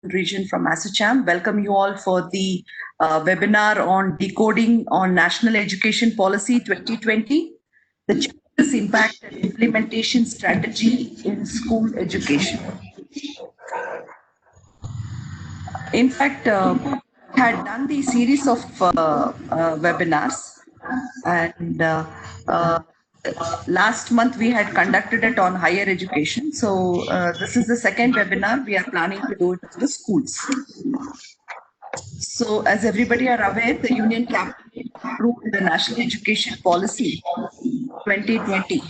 region from ASSOCHAM. Welcome you all for the webinar on decoding on National Education Policy 2020, the changes, impact and implementation strategy in school education. In fact, had done the series of webinars, and last month we had conducted it on higher education. So this is the second webinar we are planning to do it for the schools. So as everybody are aware, the Union Cabinet approved the National Education Policy 2020.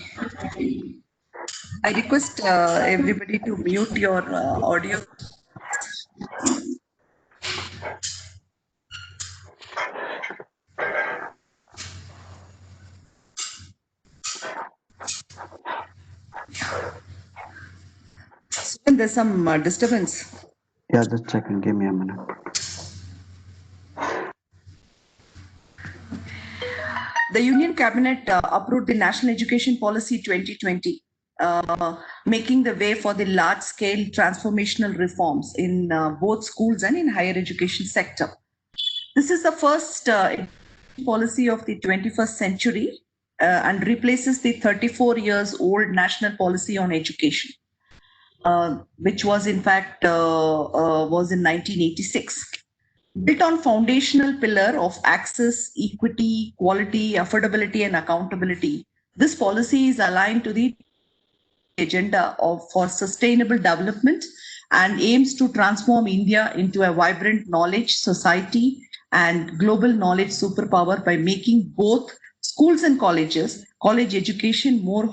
I request everybody to mute your audio. There's some disturbance. Yeah, just checking. Give me a minute. The Union Cabinet approved the National Education Policy 2020, making the way for the large-scale transformational reforms in both schools and in higher education sector. This is the first policy of the 21st century and replaces the 34 years old National Policy on Education, which was in fact was in 1986. Built on foundational pillar of access, equity, quality, affordability, and accountability, this policy is aligned to the agenda for sustainable development and aims to transform India into a vibrant knowledge society and global knowledge superpower by making both schools and colleges, college education more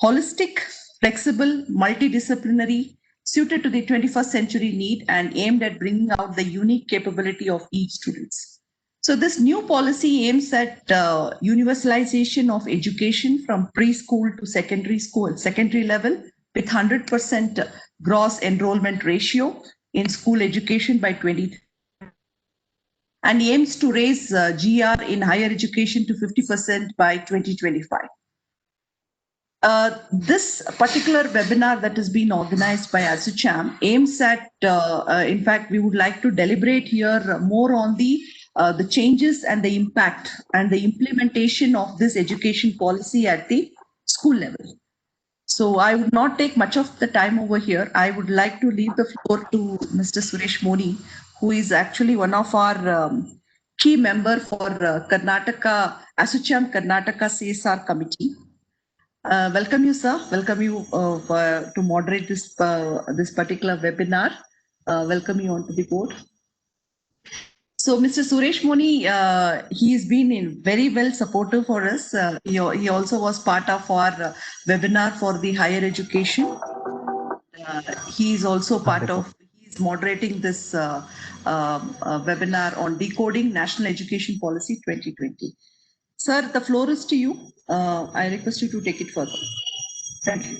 holistic, flexible, multidisciplinary, suited to the 21st century need and aimed at bringing out the unique capability of each student. So this new policy aims at universalization of education from preschool to secondary level with 100% gross enrollment ratio in school education by 2030 and aims to raise GR in higher education to 50% by 2025. This particular webinar that has been organized by ASSOCHAM aims at, in fact, we would like to deliberate here more on the changes and the impact and the implementation of this education policy at the school level. So I would not take much of the time over here. I would like to leave the floor to Mr. Suresh Moni, who is actually one of our key member for Karnataka, ASSOCHAM Karnataka CSR committee. Welcome you, sir. Welcome you to moderate this this particular webinar. Welcome you onto the board. So, Mr. Suresh Moni, he has been very well supportive for us. He also was part of our webinar for the higher education. He is also part of. He is moderating this webinar on decoding National Education Policy 2020. Sir, the floor is to you. I request you to take it further. Thank you.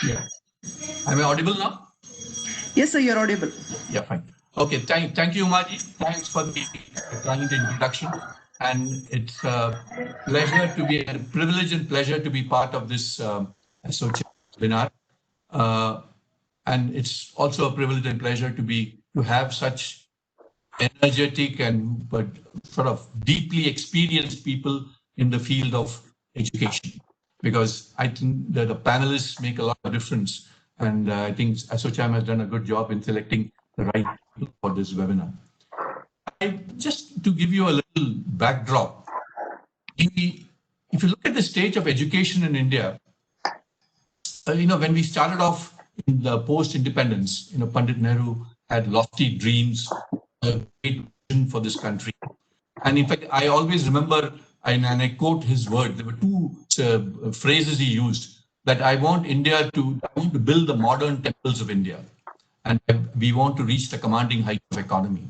Yeah. Am I audible now? Yes, sir, you're audible. Yeah, fine. Okay, thank you, Umaji. Thanks for the kind introduction. And it's a pleasure to be, a privilege and pleasure to be part of this ASSOCHAM webinar. And it's also a privilege and pleasure to have such energetic and but sort of deeply experienced people in the field of education, because I think that the panelists make a lot of difference, and I think ASSOCHAM has done a good job in selecting the right people for this webinar. Just to give you a little backdrop, if you look at the stage of education in India, when we started off in the post-independence, Pandit Nehru had lofty dreams, a great vision for this country. And in fact, I always remember, and I quote his word, there were two phrases he used, that I want to build the modern temples of India. And we want to reach the commanding height of economy.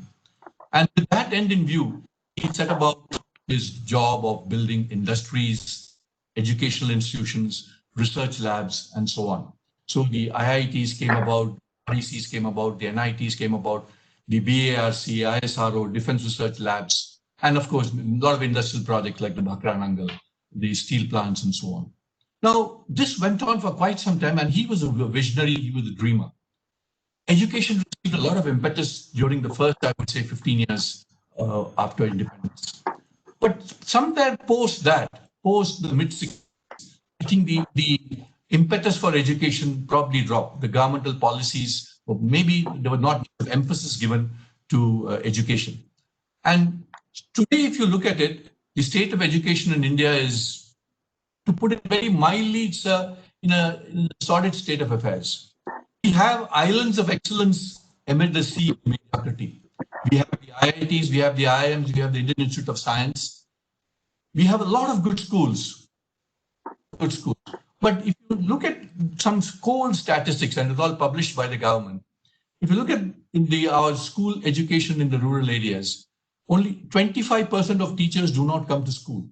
And with that end in view, he set about his job of building industries, educational institutions, research labs, and so on. So the IITs came about, RECs came about, the NITs came about, the BARC, ISRO, Defense Research Labs, and of course, a lot of industrial projects like the Bhakra Nangal, the steel plants, and so on. Now, this went on for quite some time, and he was a visionary, he was a dreamer. Education received a lot of impetus during the first, I would say, 15 years after independence. But somewhere post that, post the mid-60s, I think the impetus for education probably dropped. The governmental policies, or maybe there was not emphasis given to education. And today, if you look at it, the state of education in India is, to put it very mildly, it's in a sordid state of affairs. We have islands of excellence amid the sea of mediocrity. We have the IITs, we have the IIMs, we have the Indian Institute of Science. We have a lot of good schools. But if you look at some cold statistics, and it's all published by the government, if you look at our school education in the rural areas, only 25% of teachers do not come to school.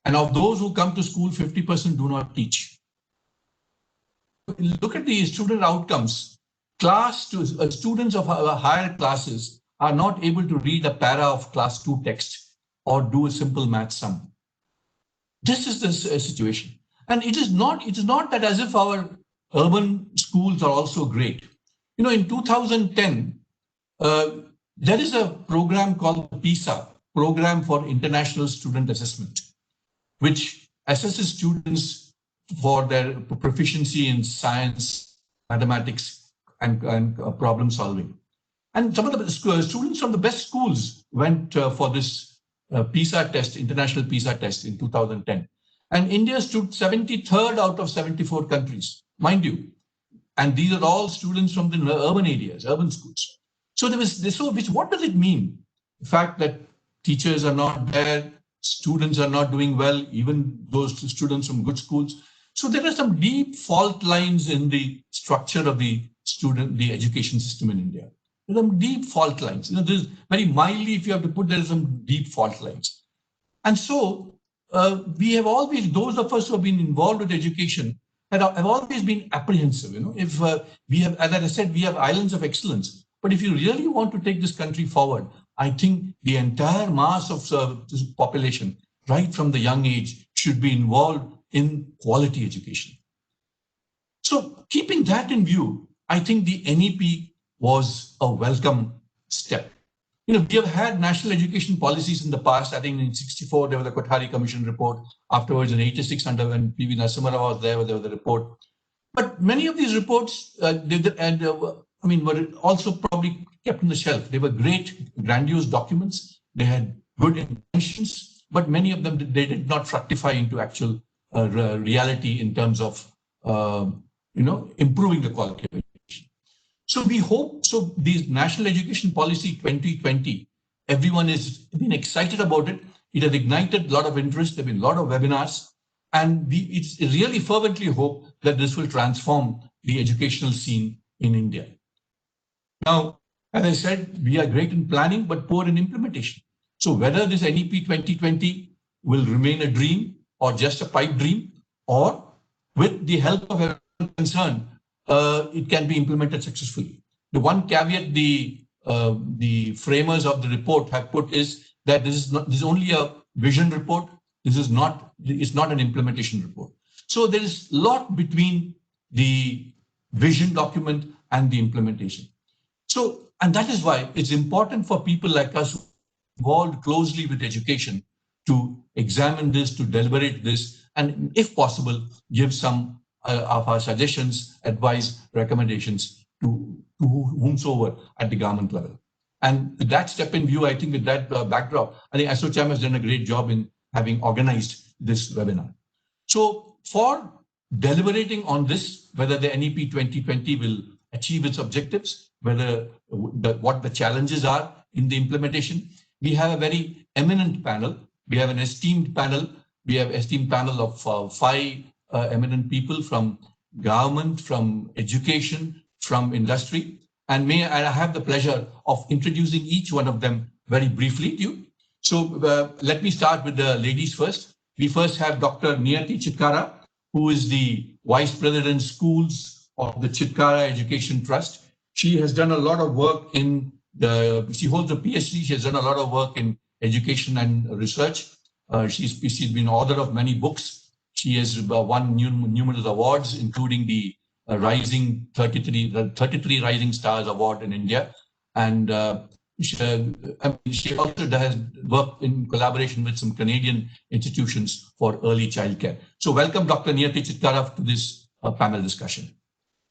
And of those who come to school, 50% do not teach. Look at the student outcomes. Students of higher classes are not able to read a para of class 2 text or do a simple math sum. This is the situation. And it is not that as if our urban schools are also great. You know, in 2010, there is a program called PISA, Program for International Student Assessment, which assesses students for their proficiency in science, mathematics, and problem solving. And some of the students from the best schools went for this PISA test, international PISA test in 2010. And India stood 73rd out of 74 countries, mind you. And these are all students from the urban areas, urban schools. So there was this, what does it mean? The fact that teachers are not there, students are not doing well, even those students from good schools. So there are some deep fault lines in the structure of the education system in India. There are some deep fault lines. You know, there's very mildly, if you have to put, there are some deep fault lines. And so we have always, those of us who have been involved with education have always been apprehensive. You know, if we have, as I said, we have islands of excellence. But if you really want to take this country forward, I think the entire mass of this population, right from the young age, should be involved in quality education. So keeping that in view, I think the NEP was a welcome step. You know, we have had national education policies in the past. I think in 64, there was the Kothari Commission report. Afterwards, in 86, when P.V. Narasimha Rao was there was a report. But many of these reports, were also probably kept on the shelf. They were great, grandiose documents. They had good intentions, but many of them, they did not fructify into actual reality in terms of, improving the quality of education. So we hope, these National Education Policy 2020, everyone has been excited about it. It has ignited a lot of interest. There have been a lot of webinars. And it's really fervently hope that this will transform the educational scene in India. Now, as I said, we are great in planning, but poor in implementation. So whether this NEP 2020 will remain a dream or just a pipe dream, or with the help of everyone concerned, it can be implemented successfully. The one caveat the framers of the report have put is that this is only a vision report. It's not an implementation report. So there is a lot between the vision document and the implementation. So, and that is why it's important for people like us who are involved closely with education to examine this, to deliberate this, and if possible, give some of our suggestions, advice, recommendations to whomsoever at the government level. And with that step in view, I think with that backdrop, I think ASSOCHAM has done a great job in having organized this webinar. So for deliberating on this, whether the NEP 2020 will achieve its objectives, whether what the challenges are in the implementation, we have a very eminent panel. We have an esteemed panel. We have an esteemed panel of 5 eminent people from government, from education, from industry. And I have the pleasure of introducing each one of them very briefly to you. So let me start with the ladies first. We first have Dr. Niyati Chitkara, who is the Vice President Schools of the Chitkara Education Trust. She has done a lot of work she holds a PhD. She has done a lot of work in education and research. She's been author of many books. She has won numerous awards, including the Rising 33 Rising Stars Award in India. And she also has worked in collaboration with some Canadian institutions for early childcare. So welcome Dr. Niyati Chitkara to this panel discussion.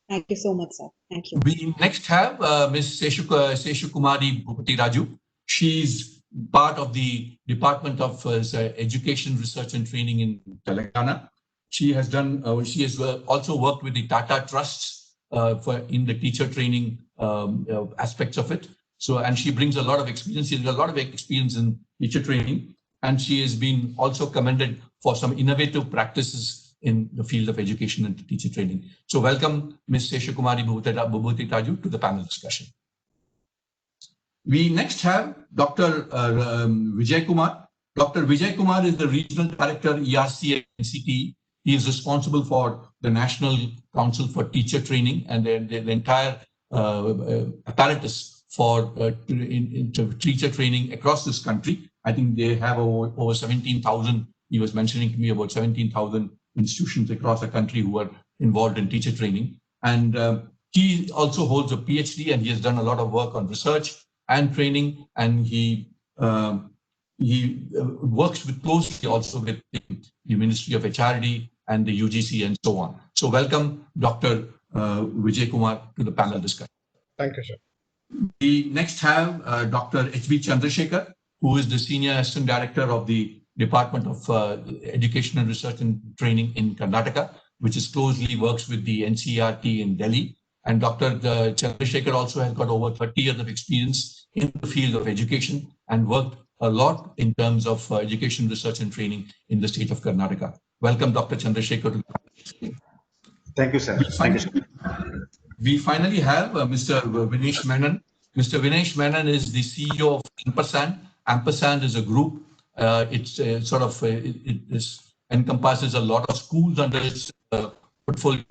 Thank you so much, sir. Thank you. We next have Ms. Seshu Kumari Bhupati Raju. She's part of the Department of Education, Research and Training in Telangana. She has done. She has also worked with the Tata Trusts in the teacher training aspects of it. So, and she brings a lot of experience. She has a lot of experience in teacher training, and she has been also commended for some innovative practices in the field of education and teacher training. So welcome Ms. Seshu Kumari Bhupati Raju to the panel discussion. We next have Dr. Vijay Kumar. Dr. Vijay Kumar is the Regional Director, ERC at NCT. He is responsible for the National Council for Teacher Training and the entire apparatus for teacher training across this country. I think they have over 17,000. He was mentioning to me about 17,000 institutions across the country who are involved in teacher training. And he also holds a PhD, and he has done a lot of work on research and training. And he works closely also with the Ministry of HRD and the UGC and so on. So welcome, Dr. Vijay Kumar, to the panel discussion. Thank you, sir. We next have Dr. H.B. Chandrasekhar, who is the Senior Assistant Director of the Department of Education and Research and Training in Karnataka, which is closely works with the NCERT in Delhi. And Dr. Chandrasekhar also has got over 30 years of experience in the field of education and worked a lot in terms of education, research and training in the state of Karnataka. Welcome, Dr. Chandrasekhar. Thank you, sir. Thank you, sir. We finally have Mr. Vinesh Menon. Mr. Vinesh Menon is the CEO of Ampersand. Ampersand is a group. It's it encompasses a lot of schools under its portfolio.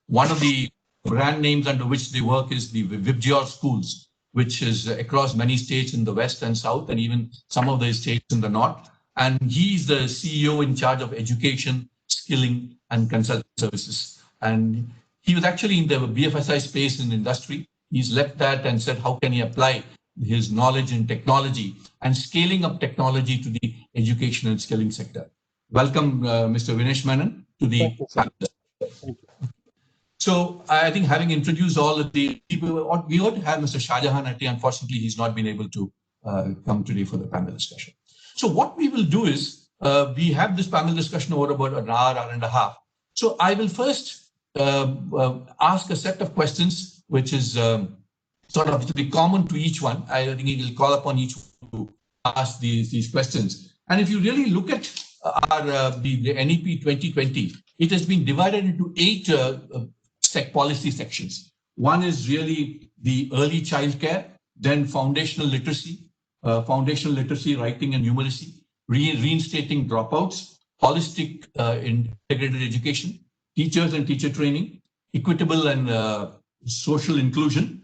One of the brand names under which they work is the Vibgyor Schools, which is across many states in the west and south, and even some of the states in the north. And he's the CEO in charge of education, skilling, and consulting services. And he was actually in the BFSI space in industry. He's left that and said, how can he apply his knowledge in technology and scaling up technology to the education and skilling sector? Welcome, Mr. Vinesh Menon, to the panel. So I think having introduced all of the people, we ought to have Mr. Shahjahan Hatti. Unfortunately, he's not been able to come today for the panel discussion. So what we will do is we have this panel discussion over about an hour and a half. So I will first ask a set of questions, which is sort of to be common to each one. I think he will call upon each one to ask these questions. And if you really look at our the NEP 2020, it has been divided into 8 policy sections. One is really the early childcare, then foundational literacy, writing and numeracy, reinstating dropouts, holistic integrated education, teachers and teacher training, equitable and social inclusion.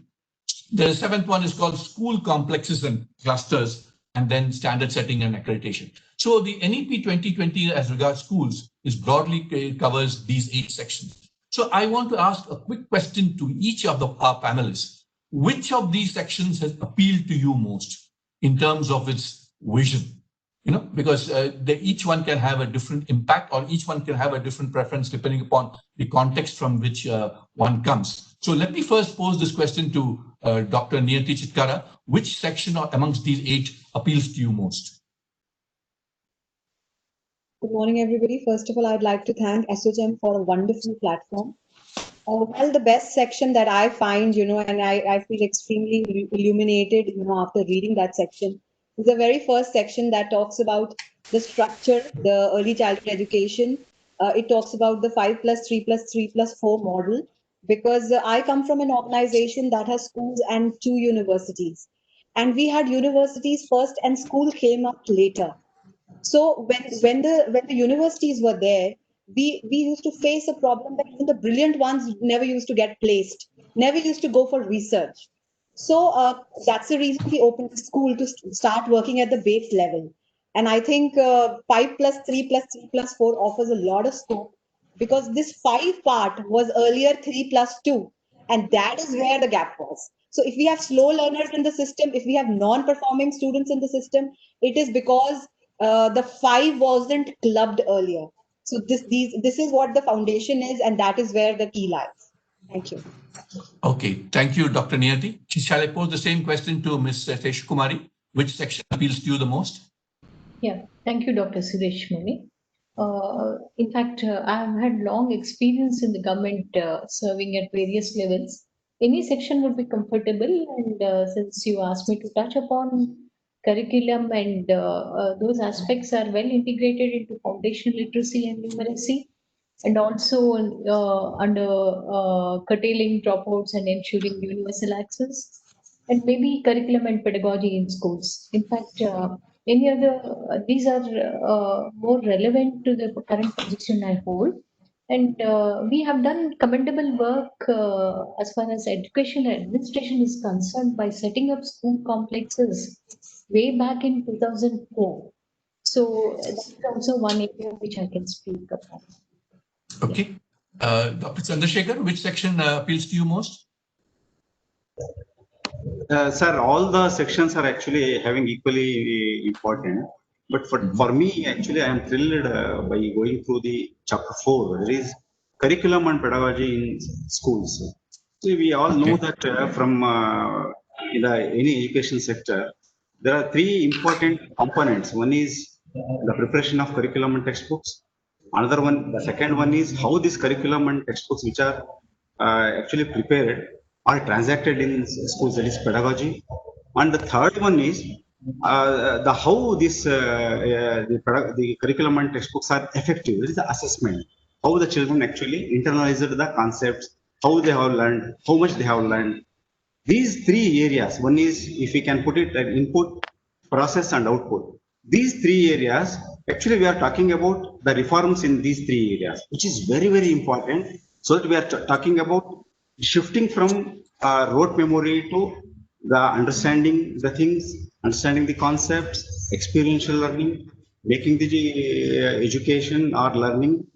The 7th one is called school complexes and clusters, and then standard setting and accreditation. So the NEP 2020 as regards schools is broadly covers these 8 sections. So I want to ask a quick question to each of our panelists. Which of these sections has appealed to you most in terms of its vision? You know, because each one can have a different impact, or each one can have a different preference depending upon the context from which one comes. So let me first pose this question to Dr. Niyati Chitkara. Which section amongst these 8 appeals to you most? Good morning, everybody. First of all, I'd like to thank SOGM for a wonderful platform. Well, the best section that I find, and I feel extremely illuminated, after reading that section, is the very first section that talks about the structure, the early childhood education. It talks about the 5+3+3+4 model, because I come from an organization that has schools and 2 universities. And we had universities first and school came up later. So when the universities were there, we used to face a problem that even the brilliant ones never used to get placed, never used to go for research. So that's the reason we opened the school, to start working at the base level. And I think 5 plus 3 plus 3 plus 4 offers a lot of scope, because this 5 part was earlier 3 plus 2. And that is where the gap was. So if we have slow learners in the system, if we have non-performing students in the system, it is because the 5 wasn't clubbed earlier. So this is what the foundation is, and that is where the key lies. Thank you. Okay, thank you, Dr. Niyati. Shall I pose the same question to Ms. Tesh Kumari? Which section appeals to you the most? Yeah, thank you, Dr. Suresh Muni. In fact, I've had long experience in the government serving at various levels. Any section would be comfortable, and since you asked me to touch upon curriculum and those aspects are well integrated into foundational literacy and numeracy, and also under curtailing dropouts and ensuring universal access, and maybe curriculum and pedagogy in schools. In fact, any other, these are more relevant to the current position I hold. And we have done commendable work as far as education and administration is concerned by setting up school complexes way back in 2004. So that's also one area which I can speak about. Okay. Dr. Chandrasekhar, which section appeals to you most? Sir, all the sections are actually having equally important. But for me, actually, I am thrilled by going through the chapter 4. There is curriculum and pedagogy in schools. See, we all know that from in any education sector, there are 3 important components. One is the preparation of curriculum and textbooks. Another one, the second one is how this curriculum and textbooks which are actually prepared are transacted in schools, that is pedagogy. And the third one is the how this the curriculum and textbooks are effective. That is the assessment. How the children actually internalized the concepts, how they have learned, how much they have learned. These 3 areas, one is, if we can put it, input, process and output. These 3 areas, actually we are talking about the reforms in these 3 areas, which is very, very important. So that we are talking about shifting from rote memory to the understanding the things, understanding the concepts, experiential learning, making the education or learning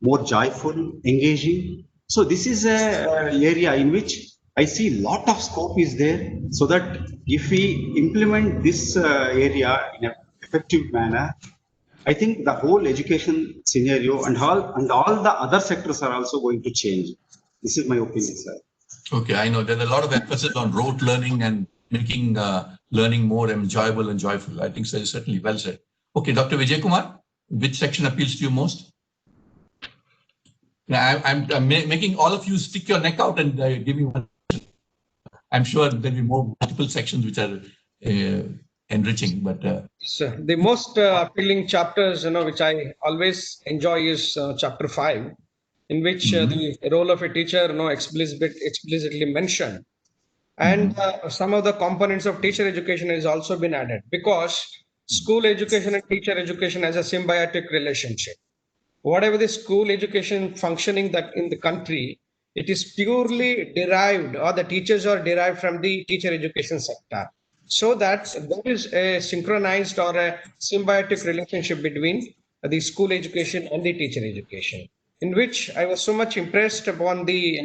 more joyful, engaging. So this is a area in which I see lot of scope is there, so that if we implement this area in an effective manner, I think the whole education scenario and all the other sectors are also going to change. This is my opinion, sir. Okay, I know there's a lot of emphasis on rote learning and making learning more enjoyable and joyful. I think so, certainly well said. Okay, Dr. Vijay Kumar, which section appeals to you most? Now, I'm making all of you stick your neck out and give me one. I'm sure there'll be multiple sections which are enriching, but So the most appealing chapters, which I always enjoy is chapter 5, in which the role of a teacher, explicitly mentioned, and some of the components of teacher education has also been added, because school education and teacher education has a symbiotic relationship. Whatever the school education functioning that in the country, it is purely derived, or the teachers are derived from the teacher education sector. So that there is a synchronized or a symbiotic relationship between the school education and the teacher education, in which I was so much impressed upon the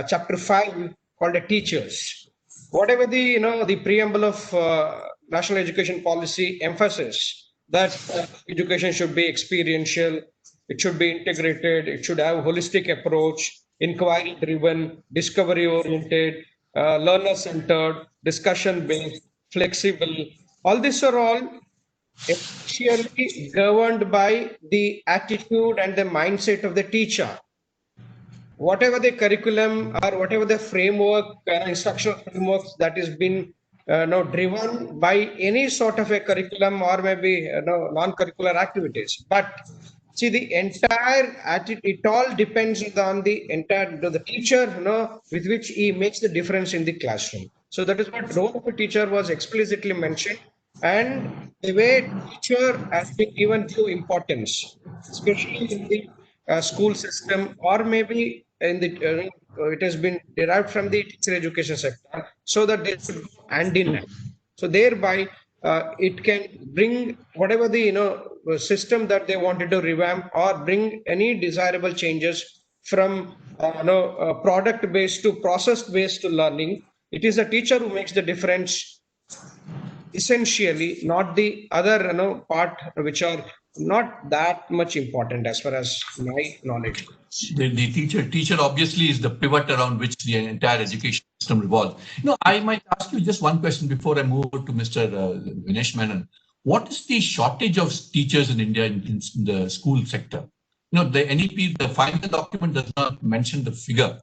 chapter 5 called the teachers. Whatever the the preamble of national education policy emphasis that education should be experiential, it should be integrated, it should have holistic approach, inquiry driven, discovery oriented, learner centered, discussion based, flexible. All these are all essentially governed by the attitude and the mindset of the teacher. Whatever the curriculum or whatever the framework, instructional frameworks that is been driven by any sort of a curriculum or maybe non-curricular activities. But see, the entire attitude, it all depends on the entire the teacher, with which he makes the difference in the classroom. So that is what role of a teacher was explicitly mentioned, and the way teacher has been given due importance, especially in the school system, or maybe in the it has been derived from the teacher education sector, so that they should go hand in hand. So thereby it can bring whatever the system that they wanted to revamp or bring any desirable changes from product based to process based learning. It is the teacher who makes the difference essentially, not the other part which are not that much important as far as my knowledge goes. The teacher obviously is the pivot around which the entire education system revolves. I might ask you just one question before I move to Mr. Vinesh Menon. What is the shortage of teachers in India in the school sector? The NEP, the final document does not mention the figure.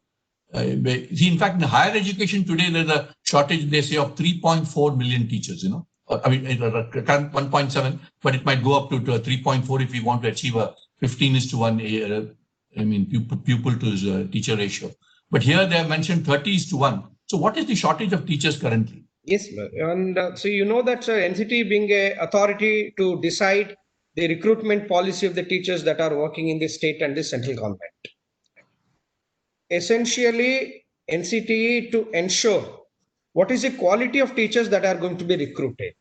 In fact, in higher education today, there's a shortage, they say, of 3.4 million teachers, I mean, current 1.7, but it might go up to 3.4 if we want to achieve a 15:1, pupil to teacher ratio. But here they have mentioned 30:1. So what is the shortage of teachers currently? Yes, and so that NCT being a authority to decide the recruitment policy of the teachers that are working in the state and the central government. Essentially, NCT to ensure what is the quality of teachers that are going to be recruited.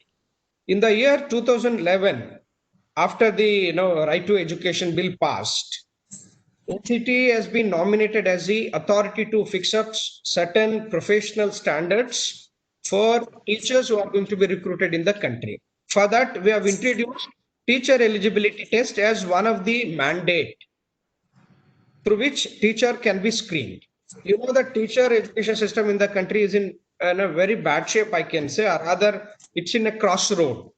In the year 2011, after the Right to Education Bill passed, NCT has been nominated as the authority to fix up certain professional standards for teachers who are going to be recruited in the country. For that, we have introduced teacher eligibility test as one of the mandate through which teacher can be screened. The teacher education system in the country is in a very bad shape, I can say, or rather it's in a crossroad.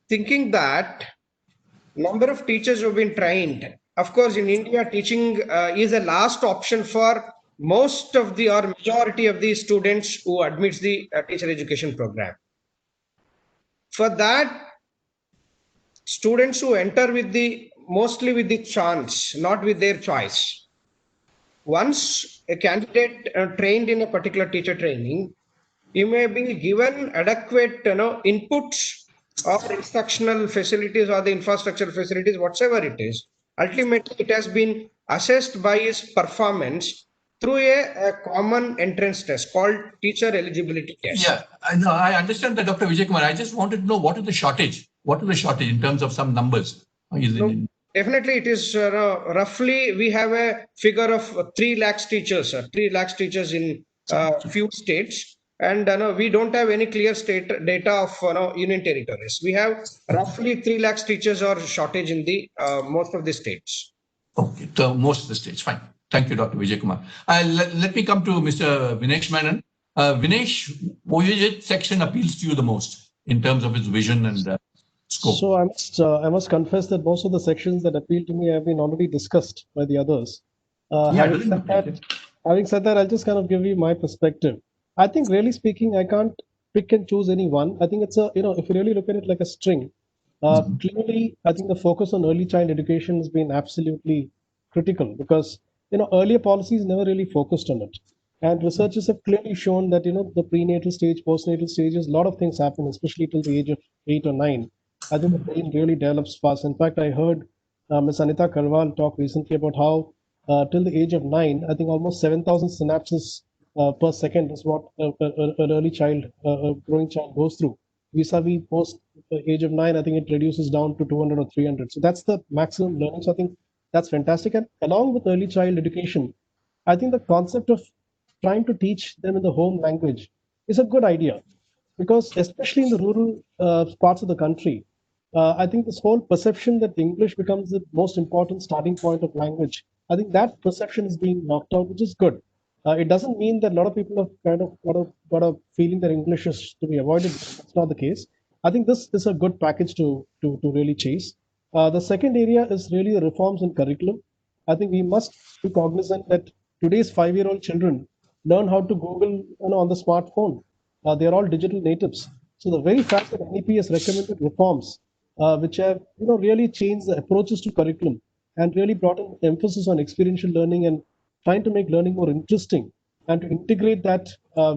Thinking that number of teachers who have been trained, of course, in India, teaching is a last option for most of the or majority of the students who admits the teacher education program. For that, students who enter mostly with the chance, not with their choice. Once a candidate trained in a particular teacher training, you may be given adequate inputs or instructional facilities or the infrastructure facilities, whatsoever it is. Ultimately, it has been assessed by his performance through a common entrance test called teacher eligibility test. Yeah, I understand that, Dr. Vijay Kumar. I just wanted to know what is the shortage? What is the shortage in terms of some numbers? Definitely, it is roughly, we have a figure of 3 lakhs teachers, 3 lakhs teachers in few states. And we don't have any clear state data of union territories. We have roughly 3 lakhs teachers or shortage in the most of the states. Okay, so most of the states, fine. Thank you, Dr. Vijay Kumar. Let me come to Mr. Vinesh Menon. Vinesh, which section appeals to you the most in terms of its vision and scope? So I must confess that most of the sections that appeal to me have been already discussed by the others. Having said that, I'll just kind of give you my perspective. I think, really speaking, I can't pick and choose any one. I think it's if you really look at it like a string, clearly, I think the focus on early child education has been absolutely critical because, earlier policies never really focused on it. And researchers have clearly shown that, the prenatal stage, postnatal stages, a lot of things happen, especially till the age of 8 or 9. I think the brain really develops fast. In fact, I heard Ms. Anita Karwal talk recently about how till the age of 9, I think almost 7,000 synapses per second is what an early child, a growing child goes through. Vis-a-vis post age of 9, I think it reduces down to 200 or 300. So that's the maximum learning. So I think that's fantastic. And along with early child education, I think the concept of trying to teach them in the home language is a good idea because especially in the rural parts of the country, I think this whole perception that English becomes the most important starting point of language, I think that perception is being knocked out, which is good. It doesn't mean that a lot of people have kind of got a feeling that English is to be avoided. That's not the case. I think this is a good package to really chase. The second area is really the reforms in curriculum. I think we must be cognizant that today's 5-year-old children learn how to Google on the smartphone. They're all digital natives. So the very fact that NEP has recommended reforms which have really changed the approaches to curriculum and really brought an emphasis on experiential learning and trying to make learning more interesting and to integrate that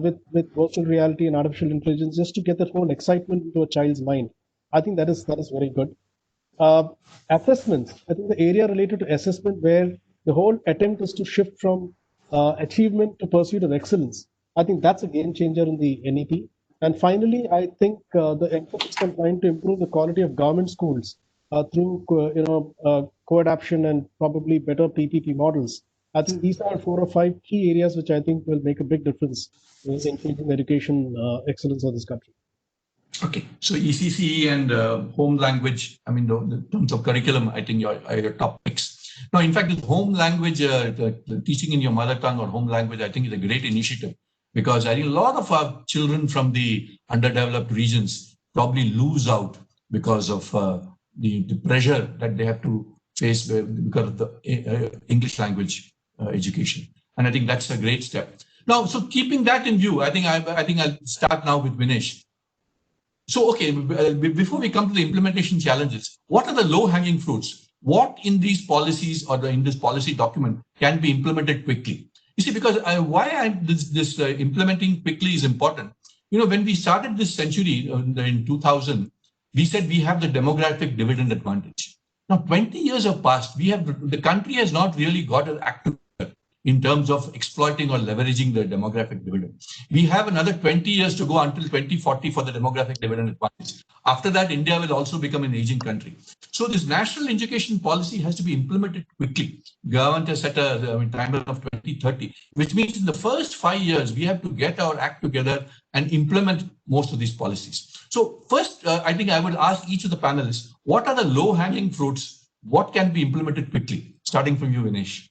with virtual reality and artificial intelligence just to get that whole excitement into a child's mind. I think that is very good. Assessments, I think the area related to assessment where the whole attempt is to shift from achievement to pursuit of excellence. I think that's a game changer in the NEP. And finally, I think the emphasis on trying to improve the quality of government schools through co-adaption and probably better PPP models. I think these are 4 or 5 key areas which I think will make a big difference in increasing the education excellence of this country. Okay, so ECCE and home language, I mean, in terms of curriculum, I think are your top picks. Now, in fact, the home language, the teaching in your mother tongue or home language, I think is a great initiative, because I think a lot of our children from the underdeveloped regions probably lose out because of the pressure that they have to face because of the English language education. And I think that's a great step. Now, so keeping that in view, I think I'll start now with Vinesh. So, okay, before we come to the implementation challenges, what are the low-hanging fruits? What in these policies or in this policy document can be implemented quickly? You see, because this implementing quickly is important. You know, when we started this century in 2000, we said we have the demographic dividend advantage. Now, 20 years have passed. The country has not really got an active in terms of exploiting or leveraging the demographic dividend. We have another 20 years to go until 2040 for the demographic dividend advantage. After that, India will also become an aging country. So this national education policy has to be implemented quickly. Government has set a timeline of 2030, which means in the first 5 years, we have to get our act together and implement most of these policies. So first, I think I would ask each of the panelists, what are the low-hanging fruits? What can be implemented quickly? Starting from you, Vinesh.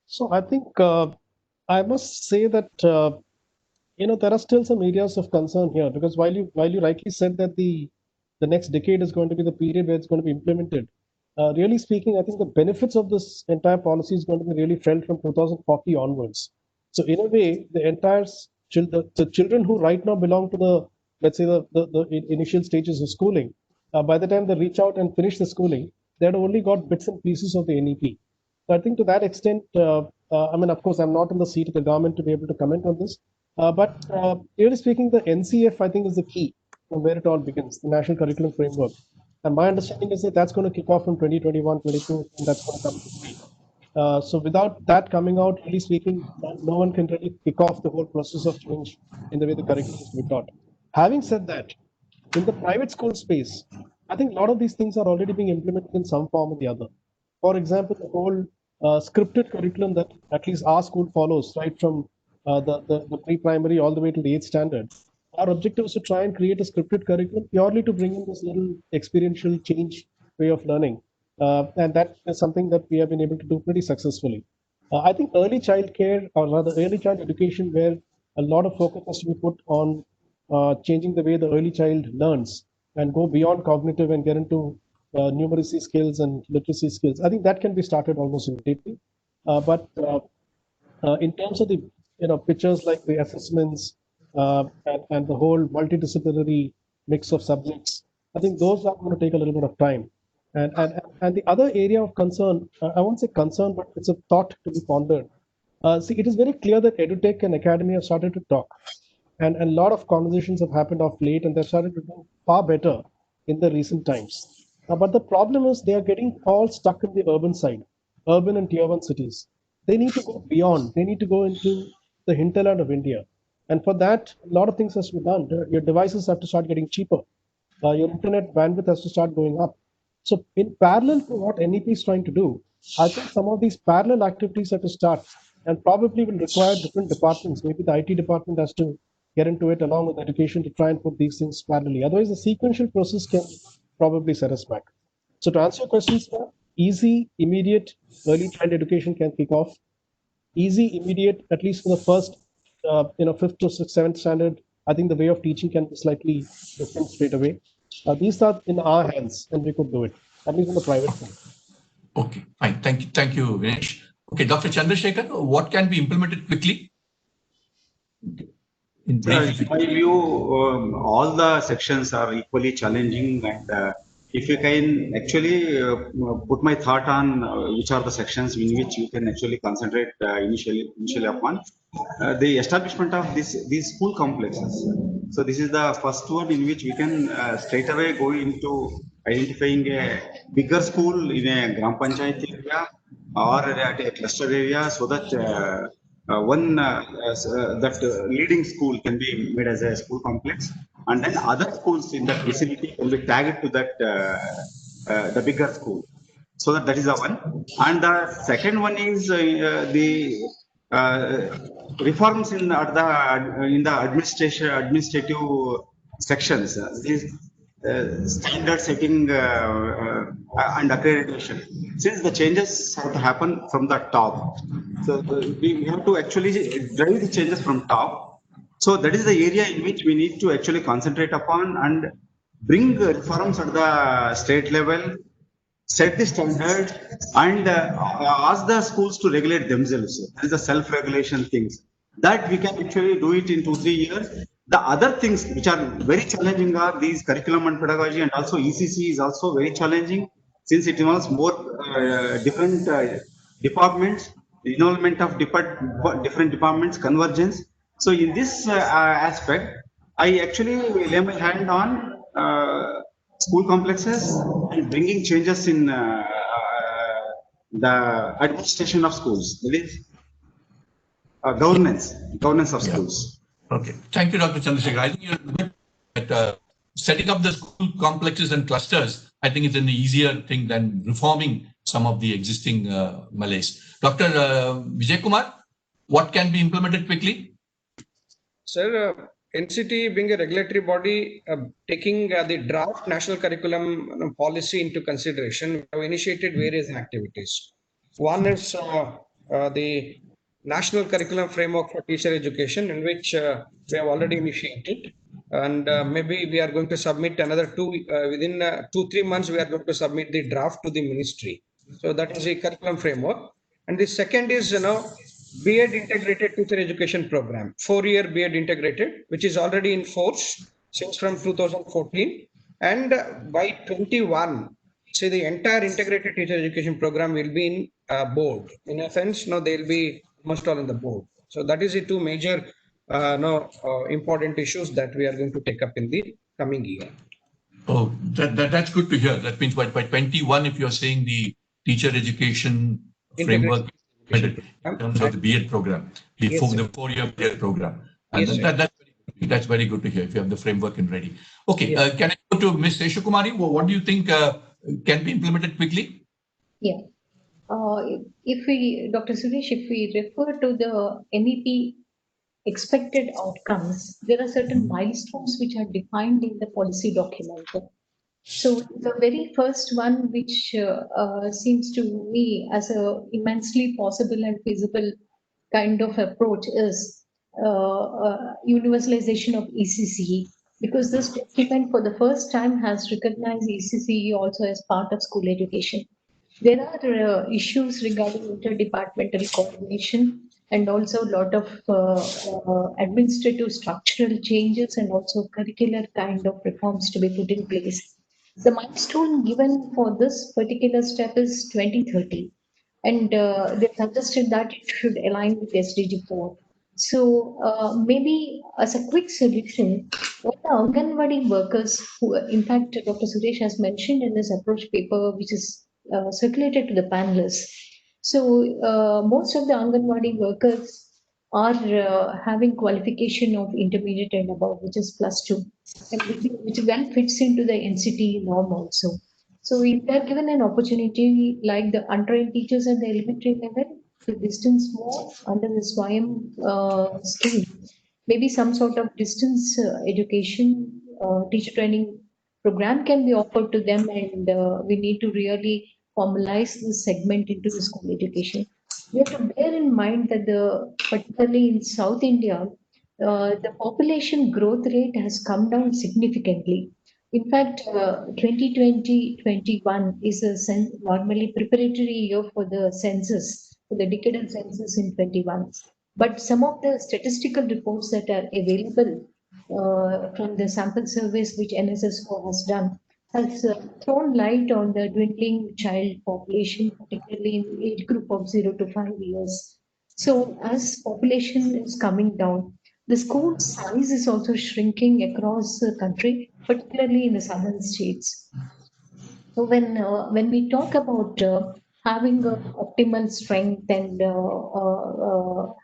So I think I must say that there are still some areas of concern here, because while you rightly said that the next decade is going to be the period where it's going to be implemented, really speaking, I think the benefits of this entire policy is going to be really felt from 2040 onwards. So in a way, the entire the children who right now belong to the, let's say, the initial stages of schooling, by the time they reach out and finish the schooling, they had only got bits and pieces of the NEP. So I think to that extent, I mean, of course, I'm not in the seat of the government to be able to comment on this. But really speaking, the NCF, I think, is the key from where it all begins, the National Curriculum Framework. And my understanding is that that's going to kick off from 2021, 22, and that's going to come quickly. So without that coming out, really speaking, no one can really kick off the whole process of change in the way the curriculum is to be taught. Having said that, in the private school space, I think a lot of these things are already being implemented in some form or the other. For example, the whole scripted curriculum that at least our school follows, right from the pre-primary all the way to the 8th standard. Our objective is to try and create a scripted curriculum purely to bring in this little experiential change way of learning. And that is something that we have been able to do pretty successfully. I think early child care, or rather early child education, where a lot of focus has to be put on changing the way the early child learns and go beyond cognitive and get into numeracy skills and literacy skills. I think that can be started almost immediately. But in terms of the pictures like the assessments and the whole multidisciplinary mix of subjects, I think those are going to take a little bit of time. And the other area of concern, I won't say concern, but it's a thought to be pondered. See, it is very clear that EduTech and academia have started to talk. And a lot of conversations have happened of late, and they've started to do far better in the recent times. But the problem is they are getting all stuck in the urban side, urban and tier 1 cities. They need to go beyond. They need to go into the hinterland of India. And for that, a lot of things has to be done. Your devices have to start getting cheaper. Your internet bandwidth has to start going up. So in parallel to what NEP is trying to do, I think some of these parallel activities have to start and probably will require different departments. Maybe the IT department has to get into it along with education to try and put these things parallelly. Otherwise, the sequential process can probably set us back. So to answer your questions, easy, immediate early child education can kick off. Easy, immediate, at least for the first, 5th to 6th, 7th standard, I think the way of teaching can be slightly different straight away. These are in our hands, and we could do it, at least in the private side. Okay, fine. Thank you, Vinesh. Okay, Dr. Chandrasekhar, what can be implemented quickly? In my view, all the sections are equally challenging, and if you can actually put my thought on which are the sections in which you can actually concentrate initially upon, the establishment of these school complexes. So this is the first one in which we can straight away go into identifying a bigger school in a Gram Panchayat area or at a cluster area, so that that leading school can be made as a school complex, and then other schools in that vicinity can be tagged to that the bigger school. So that is the one. And the second one is the reforms in the administrative sections. These standard setting and accreditation. Since the changes have to happen from the top, so we have to actually drive the changes from top. So that is the area in which we need to actually concentrate upon and bring reforms at the state level, set the standard, and ask the schools to regulate themselves. There is a self-regulation things that we can actually do it in 2-3 years. The other things which are very challenging are these curriculum and pedagogy, and also ECC is also very challenging since it involves more different departments, involvement of different departments, convergence. So in this aspect, I actually lay my hand on school complexes and bringing changes in the administration of schools. That is governance of schools. Okay. Thank you, Dr. Chandrasekhar. I think you're good at setting up the school complexes and clusters. I think it's an easier thing than reforming some of the existing malaise. Dr. Vijay Kumar, what can be implemented quickly? Sir, NCT being a regulatory body, taking the draft national curriculum policy into consideration, we have initiated various activities. One is the national curriculum framework for teacher education, in which we have already initiated, and maybe we are going to submit another within 2-3 months. We are going to submit the draft to the ministry. So that is a curriculum framework. And the second is B.Ed integrated teacher education program, 4-year B.Ed integrated, which is already in force since from 2014, and by 21. See, the entire integrated teacher education program will be in board. In a sense, no, they'll be almost all in the board. So that is the two major important issues that we are going to take up in the coming year. Oh, that's good to hear. That means by 21, if you're saying the teacher education framework in terms of the B.Ed program, the 4-year B.Ed program. And yes, that's very good to hear if you have the framework and ready. Okay, yes. Can I go to Ms. Eshu Kumari? What do you think can be implemented quickly? Yeah. Dr. Suresh, if we refer to the NEP expected outcomes, there are certain milestones which are defined in the policy document. So the very first one, which seems to me as a immensely possible and feasible kind of approach, is universalization of ECCE, because this document for the first time has recognized ECCE also as part of school education. There are issues regarding interdepartmental coordination and also a lot of administrative structural changes and also curricular kind of reforms to be put in place. The milestone given for this particular step is 2030, and they suggested that it should align with SDG 4. So maybe as a quick solution, what the Anganwadi workers, who in fact Dr. Suresh has mentioned in his approach paper, which is circulated to the panelists. So most of the Anganwadi workers are having qualification of intermediate and above, which is +2, and which well fits into the NCT norm also. So if they're given an opportunity like the untrained teachers at the elementary level to distance more under the SWAYAM scheme, maybe some sort of distance education teacher training program can be offered to them, and we need to really formalize this segment into the school education. We have to bear in mind that particularly in South India, the population growth rate has come down significantly. In fact, 2020-21 is normally preparatory year for the census, for the decadal census in 21. But some of the statistical reports that are available from the sample surveys which NSSO has done has thrown light on the dwindling child population, particularly in the age group of 0 to 5 years. So as population is coming down, the school size is also shrinking across the country, particularly in the southern states. So when we talk about having a optimal strength and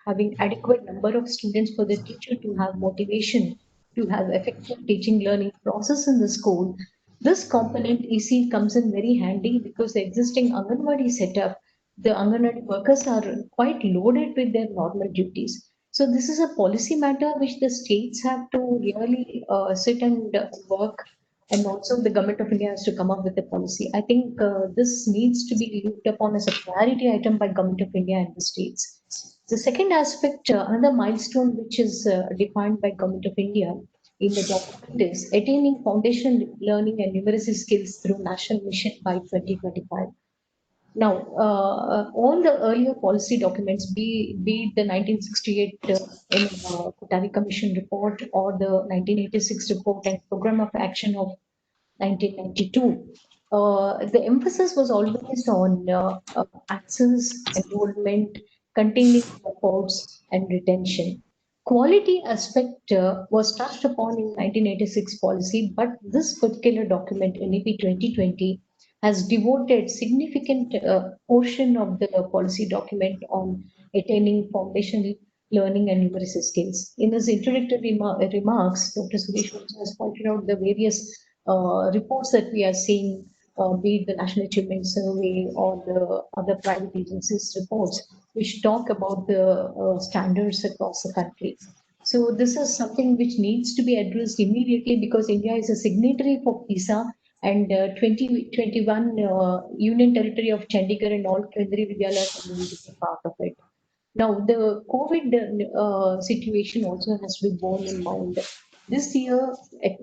having adequate number of students for the teacher to have motivation to have effective teaching learning process in the school. This component EC comes in very handy because the existing Anganwadi setup, the Anganwadi workers are quite loaded with their normal duties. So this is a policy matter which the states have to really sit and work, and also the government of India has to come up with a policy. I think this needs to be looked upon as a priority item by government of India and the states. The second aspect, another milestone which is defined by government of India in the document is attaining foundational learning and numeracy skills through national mission by 2025. Now, all the earlier policy documents, be it the 1968 Kothari Commission report or the 1986 report and Program of Action of 1992, the emphasis was always on access, enrollment, continuing efforts, and retention. Quality aspect was touched upon in 1986 policy, but this particular document, NEP 2020, has devoted significant portion of the policy document on attaining foundational learning and numeracy skills. In his introductory remarks, Dr. Suresh also has pointed out the various reports that we are seeing, be it the National Achievement Survey or the other private agencies' reports, which talk about the standards across the country. So this is something which needs to be addressed immediately because India is a signatory for PISA, and 2021 Union Territory of Chandigarh and all Kendriya Vidyalayas are going to be part of it. Now, the COVID situation also has to be borne in mind. This year,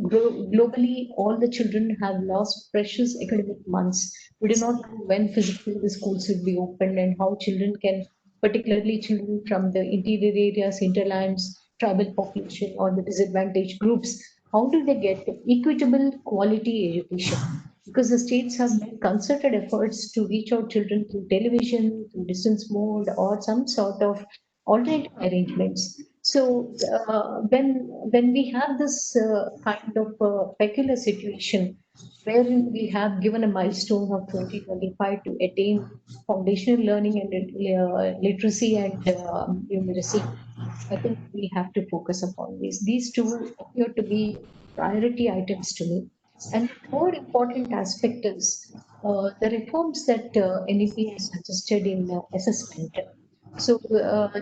globally, all the children have lost precious academic months. We do not know when physically the schools will be opened and how children can, particularly children from the interior areas, hinterlands, tribal population, or the disadvantaged groups, how do they get equitable quality education? Because the states have made concerted efforts to reach out children through television, through distance mode, or some sort of alternative arrangements. So when we have this kind of peculiar situation, wherein we have given a milestone of 2025 to attain foundational learning and literacy and numeracy, I think we have to focus upon these. These two appear to be priority items to me. And the third important aspect is the reforms that NEP has suggested in assessment. So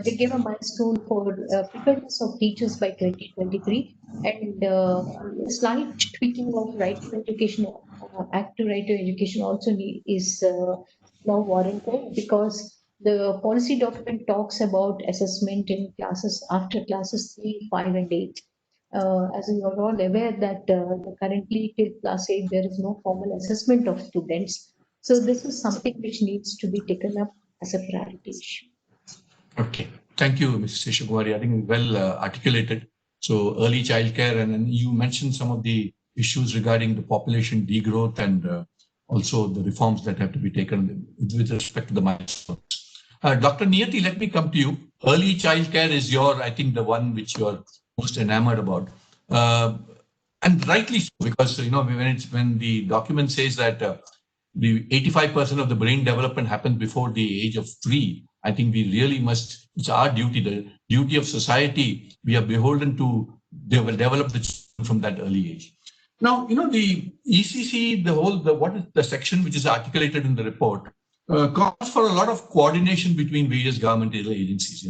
they gave a milestone for preparedness of teachers by 2023, and slight tweaking of Right to Education Act to Right to Education also is now warranted because the policy document talks about assessment in classes after classes 3, 5, and 8. As you are all aware that currently till class 8 there is no formal assessment of students. So this is something which needs to be taken up as a priority issue. Okay, thank you, Mrs. Seshakumari. I think well articulated. So early childcare, and then you mentioned some of the issues regarding the population degrowth and also the reforms that have to be taken with respect to the milestones. Dr. Niyati, let me come to you. Early childcare is I think the one which you're most enamored about. And rightly so, because when the document says that the 85% of the brain development happens before the age of 3, I think we really must, it's our duty, the duty of society, we are beholden to develop the children from that early age. Now, the ECC, what is the section which is articulated in the report, calls for a lot of coordination between various governmental agencies,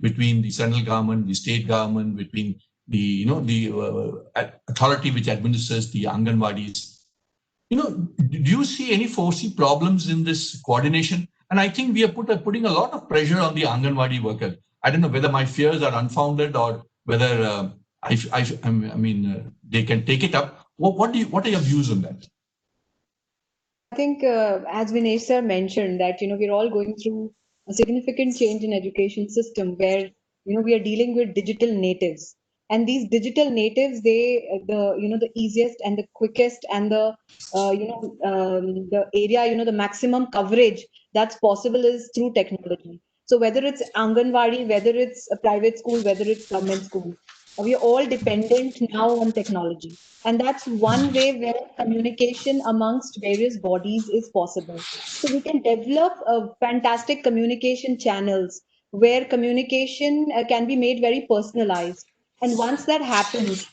between the central government, the state government, between the, authority which administers the Anganwadis. Do you see any foresee problems in this coordination? And I think we are putting a lot of pressure on the Anganwadi workers. I don't know whether my fears are unfounded or whether they can take it up. What are your views on that? I think, as Vinesh sir mentioned, that we're all going through a significant change in education system where we are dealing with digital natives, and these digital natives, the easiest and the quickest and the the area, the maximum coverage that's possible is through technology. So whether it's Anganwadi, whether it's a private school, whether it's government school, We are all dependent now on technology. And that's one way where communication amongst various bodies is possible. So we can develop fantastic communication channels where communication can be made very personalized. And once that happens,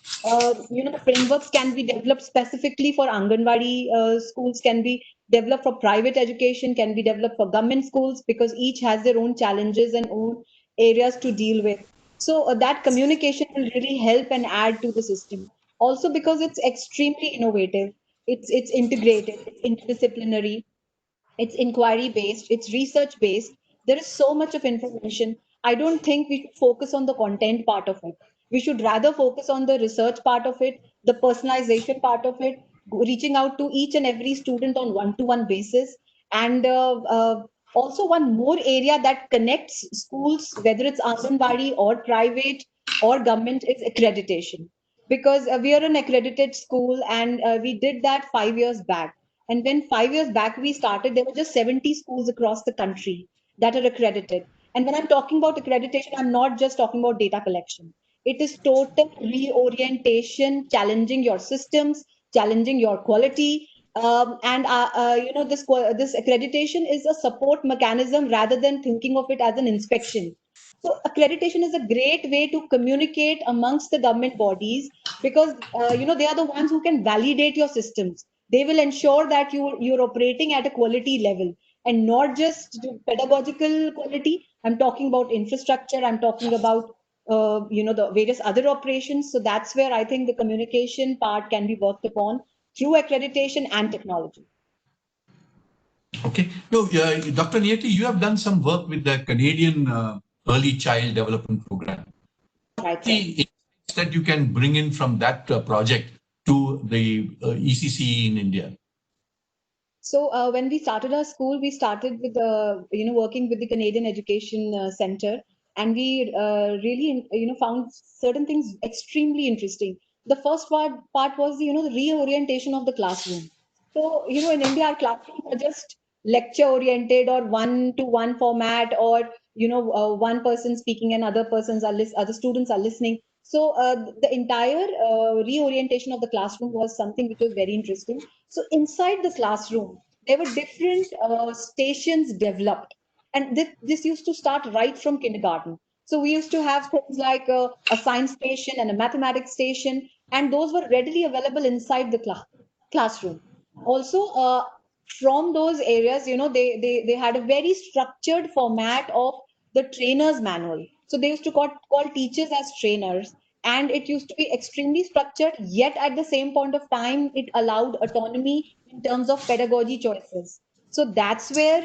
frameworks can be developed specifically for Anganwadi schools, can be developed for private education, can be developed for government schools, because each has their own challenges and own areas to deal with. So that communication will really help and add to the system. Also because it's extremely innovative, it's integrated, it's interdisciplinary, it's inquiry based, it's research based. There is so much of information. I don't think we should focus on the content part of it. We should rather focus on the research part of it, the personalization part of it, reaching out to each and every student on one-to-one basis. And also one more area that connects schools, whether it's Anganwadi or private or government, is accreditation. Because we are an accredited school, and we did that 5 years back. And when 5 years back we started, there were just 70 schools across the country that are accredited. And when I'm talking about accreditation, I'm not just talking about data collection. It is total reorientation, challenging your systems, challenging your quality. This accreditation is a support mechanism rather than thinking of it as an inspection. So accreditation is a great way to communicate amongst the government bodies, because they are the ones who can validate your systems. They will ensure that you're operating at a quality level, and not just pedagogical quality. I'm talking about infrastructure. I'm talking about the various other operations. So that's where I think the communication part can be worked upon through accreditation and technology. Okay. No, Dr. Niyati, you have done some work with the Canadian Early Child Development Program. Right. The insights that you can bring in from that project to the ECCE in India? So when we started our school, we started with working with the Canadian Education Center, and we really found certain things extremely interesting. The first part was the reorientation of the classroom. So in India, our classrooms are just lecture oriented, or one-to-one format, or one person speaking and other students are listening. So the entire reorientation of the classroom was something which was very interesting. So inside the classroom, there were different stations developed, and this used to start right from kindergarten. So we used to have things like a science station and a mathematics station, and those were readily available inside the classroom. Also, from those areas, they had a very structured format of the trainer's manual. So they used to call teachers as trainers, and it used to be extremely structured, yet at the same point of time it allowed autonomy in terms of pedagogy choices. So that's where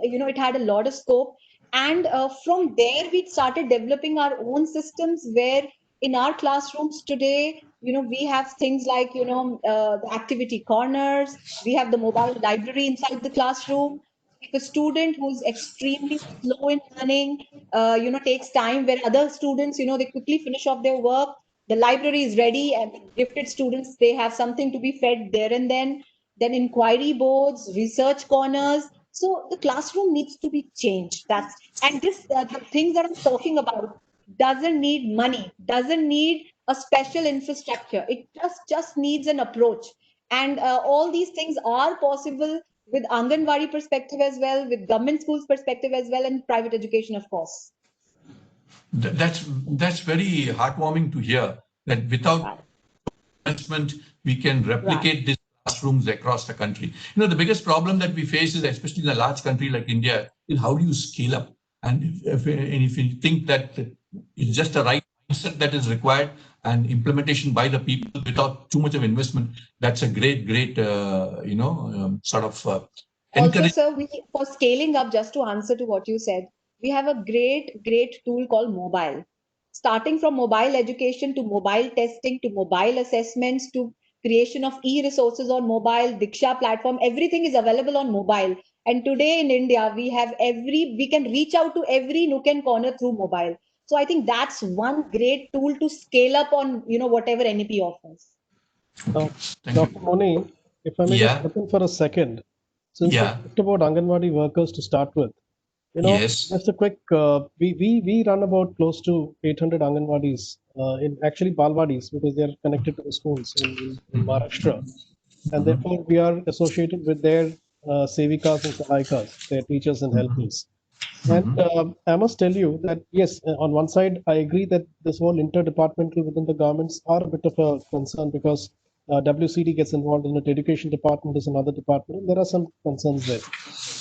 it had a lot of scope. And from there we started developing our own systems, where in our classrooms today, we have things like the activity corners. We have the mobile library inside the classroom. If a student who's extremely slow in learning takes time, where other students they quickly finish off their work, the library is ready, and gifted students, they have something to be fed there and then inquiry boards, research corners. So the classroom needs to be changed. And this the things that I'm talking about doesn't need money, doesn't need a special infrastructure. It just needs an approach. And all these things are possible with Anganwadi perspective as well, with government schools perspective as well, and private education, of course. That's very heartwarming to hear, that without investment, we can replicate these classrooms across the country. The biggest problem that we face is, especially in a large country like India, is how do you scale up? And if you think that it's just the right mindset that is required and implementation by the people without too much of investment, that's a great Also, sir, for scaling up, just to answer to what you said, we have a great tool called mobile. Starting from mobile education to mobile testing to mobile assessments to creation of e-resources on mobile, Diksha platform, everything is available on mobile. And today in India, we can reach out to every nook and corner through mobile. So I think that's one great tool to scale up on, whatever NEP offers. Dr. Moni, if I may just step in for a second, since we talked about Anganwadi workers to start with, Yes. just a quick, we run about close to 800 Anganwadis, in actually Balwadis, because they're connected to the schools in Maharashtra. And therefore we are associated with their Sevikas and Sahayikas, their teachers and helpers. And I must tell you that, yes, on one side, I agree that this whole interdepartmental within the governments are a bit of a concern because WCD gets involved in it, education department is another department, and there are some concerns there.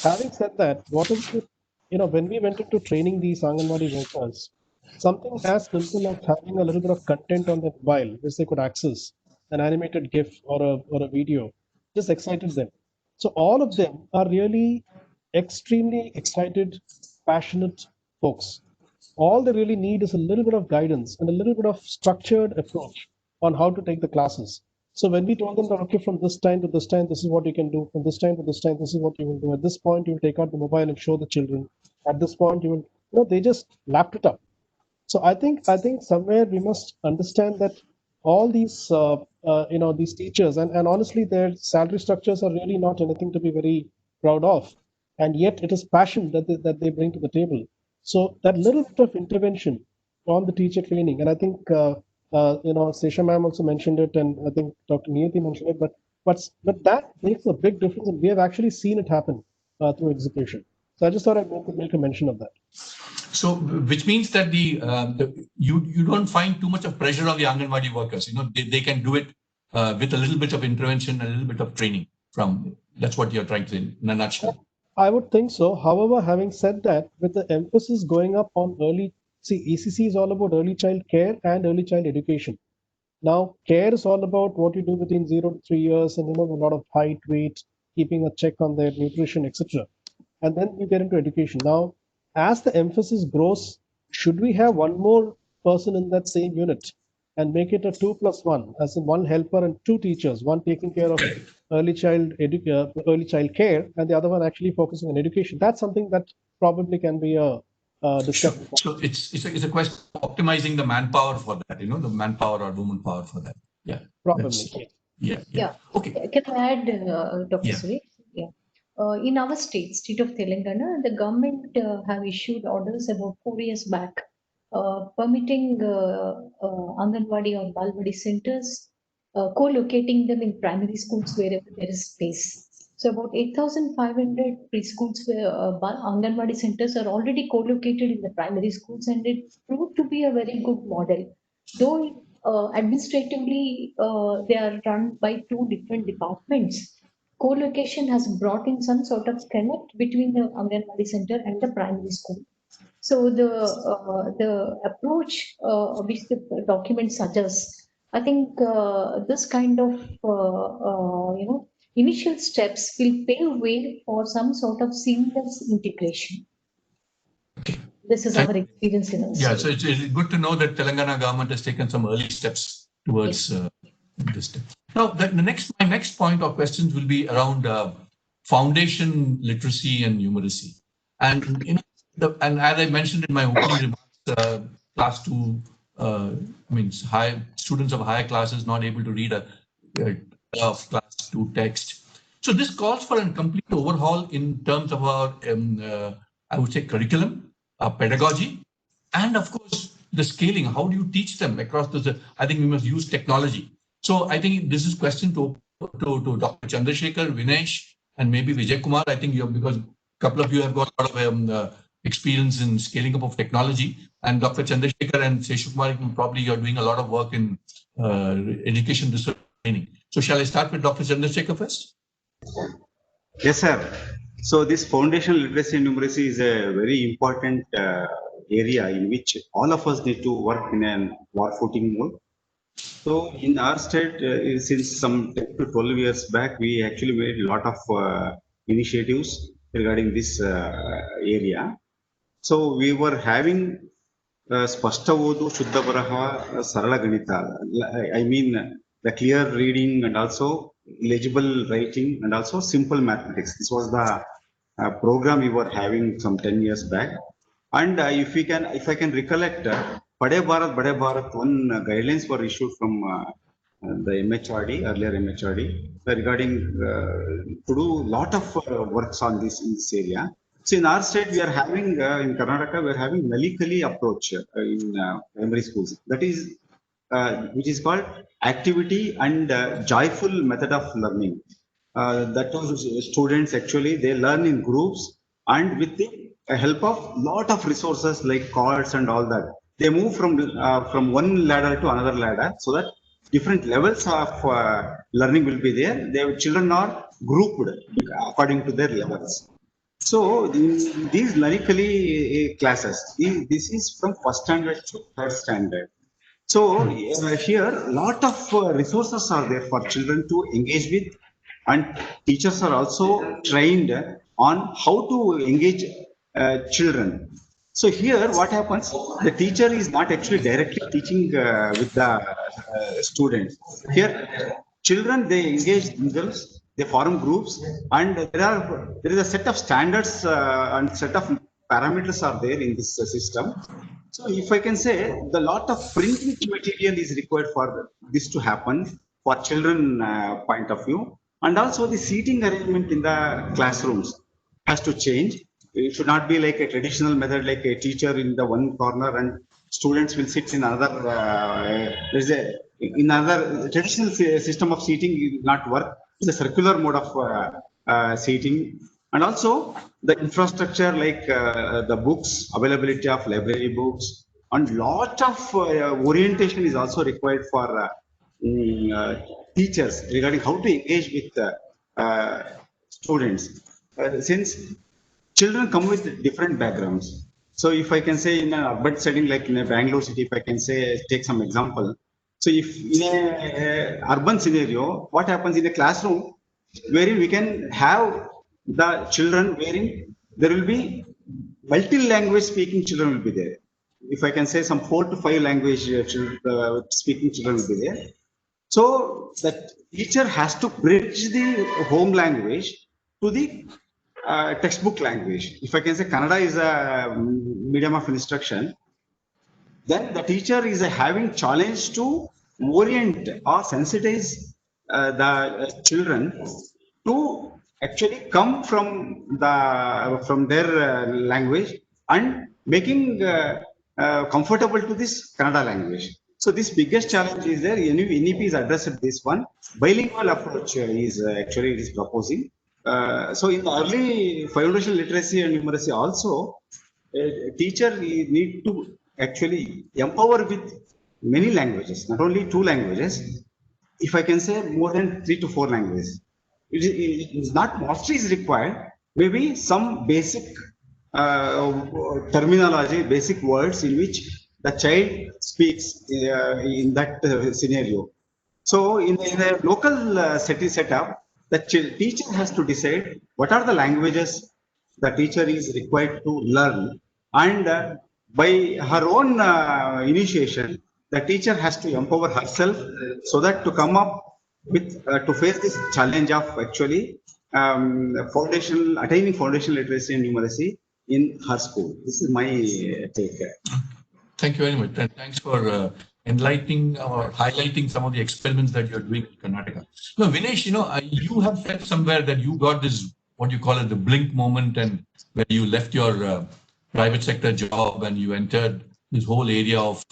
Having said that, what is the, when we went into training these Anganwadi workers, something as simple as having a little bit of content on their mobile, which they could access, an animated GIF or a video, just excited them. So all of them are really extremely excited, passionate folks. All they really need is a little bit of guidance and a little bit of structured approach on how to take the classes. So when we told them that, okay, from this time to this time, this is what you can do. From this time to this time, this is what you will do. At this point, you will take out the mobile and show the children. At this point, you will, they just lapped it up. So I think somewhere we must understand that all these, these teachers and honestly, their salary structures are really not anything to be very proud of, and yet it is passion that they bring to the table. So that little bit of intervention on the teacher training, and I think Sesha ma'am also mentioned it, and I think Dr. Niyati mentioned it, but that makes a big difference, and we have actually seen it happen through execution. So I just thought I'd make a mention of that. So, which means that you don't find too much of pressure on the Anganwadi workers. They can do it with a little bit of intervention, a little bit of training from. That's what you're trying to say in a nutshell. I would think so. However, having said that, with the emphasis going up on ECC is all about early child care and early child education. Now, care is all about what you do between 0 to 3 years, and a lot of height, weight, keeping a check on their nutrition, etc. And then you get into education. Now, as the emphasis grows, should we have one more person in that same unit and make it a 2+1, as in one helper and 2 teachers, one taking care of early child care and the other one actually focusing on education? That's something that probably can be a discussion. So it's a question of optimizing the manpower for that, the manpower or woman power for that. Yeah. Probably. Yeah. Okay. Can I add, Dr. Yeah. Suresh? Yeah. In our state of Telangana, the government have issued orders about 4 years back, permitting Anganwadi or Balwadi centers, co-locating them in primary schools wherever there is space. So about 8,500 preschools, Anganwadi centers are already co-located in the primary schools, and it proved to be a very good model. Though administratively they are run by 2 different departments, co-location has brought in some sort of connect between the Anganwadi center and the primary school. So the approach which the document suggests, I think this kind of initial steps will pave way for some sort of seamless integration. Okay. This is our experience in our state. So it's good to know that Telangana government has taken some early steps towards this step. Now, my next point of questions will be around foundation literacy and numeracy. And and as I mentioned in my opening remarks, class 2 means students of higher classes not able to read a class 2 text. So this calls for a complete overhaul in terms of our, I would say, curriculum, pedagogy, and of course the scaling. How do you teach them across the? I think we must use technology. So I think this is question to Dr. Chandrasekhar, Vinesh, and maybe Vijay Kumar. I think because a couple of you have got a lot of experience in scaling up of technology, and Dr. Chandrasekhar and Sesha Kumar, probably you're doing a lot of work in education research training. So shall I start with Dr. Chandrasekhar first? Yes, sir. So this foundational literacy and numeracy is a very important area in which all of us need to work in a war footing mode. So in our state, since some 10 to 12 years back, we actually made a lot of initiatives regarding this area. So we were having Spashta Odu, Shuddha Baraha, Sarala Ganita. I mean, the clear reading and also legible writing and also simple mathematics. This was the program we were having some 10 years back. And if I can recollect, Pade Bharat, one guidelines were issued from the MHRD, earlier MHRD, regarding to do a lot of works on this in this area. So in our state, we are having in Karnataka, we are having Nalikali approach in primary schools. That is, which is called activity and joyful method of learning. That was students actually they learn in groups and with the help of lot of resources like cards and all that. They move from one ladder to another ladder so that different levels of learning will be there. Their children are grouped according to their levels. So these numerically classes, this is from first standard to third standard. So here, lot of resources are there for children to engage with, and teachers are also trained on how to engage children. So here, what happens? The teacher is not actually directly teaching with the students. Here, children they engage themselves, they form groups, and there is a set of standards and set of parameters are there in this system. So if I can say, the lot of printing material is required for this to happen for children point of view, and also the seating arrangement in the classrooms has to change. It should not be like a traditional method, like a teacher in the one corner and students will sit in another. There's a in another traditional system of seating will not work. It's a circular mode of seating, and also the infrastructure like the books, availability of library books, and lot of orientation is also required for teachers regarding how to engage with students. Since children come with different backgrounds. So if I can say in an urban setting, like in a Bangalore city, if I can say, take some example. So if in a urban scenario, what happens in a classroom, wherein we can have the children wherein there will be multi-language speaking children will be there. If I can say some 4 to 5 language speaking children will be there. So the teacher has to bridge the home language to the textbook language. If I can say Kannada is a medium of instruction, then the teacher is having challenge to orient or sensitize the children to actually come from their language and making comfortable to this Kannada language. So this biggest challenge is there. NEP is addressed this one. Bilingual approach is actually it is proposing. So in the early foundational literacy and numeracy also, a teacher need to actually empower with many languages, not only 2 languages. If I can say more than 3 to 4 languages, it is not mastery is required. Maybe some basic terminology, basic words in which the child speaks in that scenario. So in a local city setup, the teacher has to decide what are the languages the teacher is required to learn, and by her own initiation, the teacher has to empower herself so that to come up with to face this challenge of actually attaining foundational literacy and numeracy in her school. This is my take. Thank you very much. And thanks for enlightening or highlighting some of the experiments that you're doing in Karnataka. Now, Vinesh, you have said somewhere that you got this, what you call it, the blink moment, and where you left your private sector job and you entered this whole area of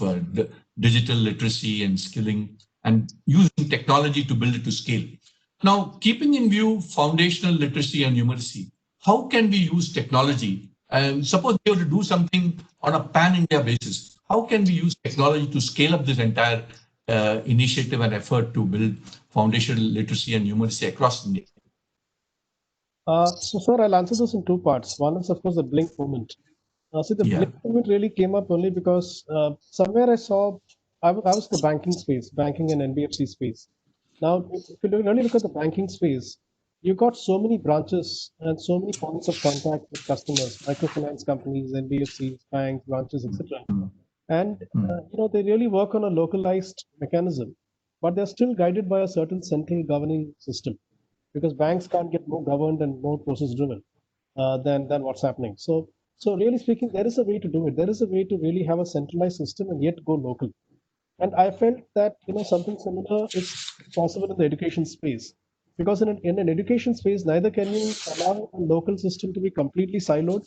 digital literacy and skilling and using technology to build it to scale. Now, keeping in view foundational literacy and numeracy, how can we use technology? Suppose we have to do something on a pan-India basis. How can we use technology to scale up this entire initiative and effort to build foundational literacy and numeracy across India? So, sir, I'll answer this in 2 parts. One is, of course, the blink moment. See, the blink moment really came up only because somewhere I saw, I was in the banking space, banking and NBFC space. Now, if you really look at the banking space, you got so many branches and so many points of contact with customers, microfinance companies, NBFCs, banks, branches, etc. And they really work on a localized mechanism, but they're still guided by a certain central governing system, because banks can't get more governed and more process driven than what's happening. So really speaking, there is a way to do it. There is a way to really have a centralized system and yet go local. And I felt that something similar is possible in the education space. Because in an education space, neither can you allow a local system to be completely siloed,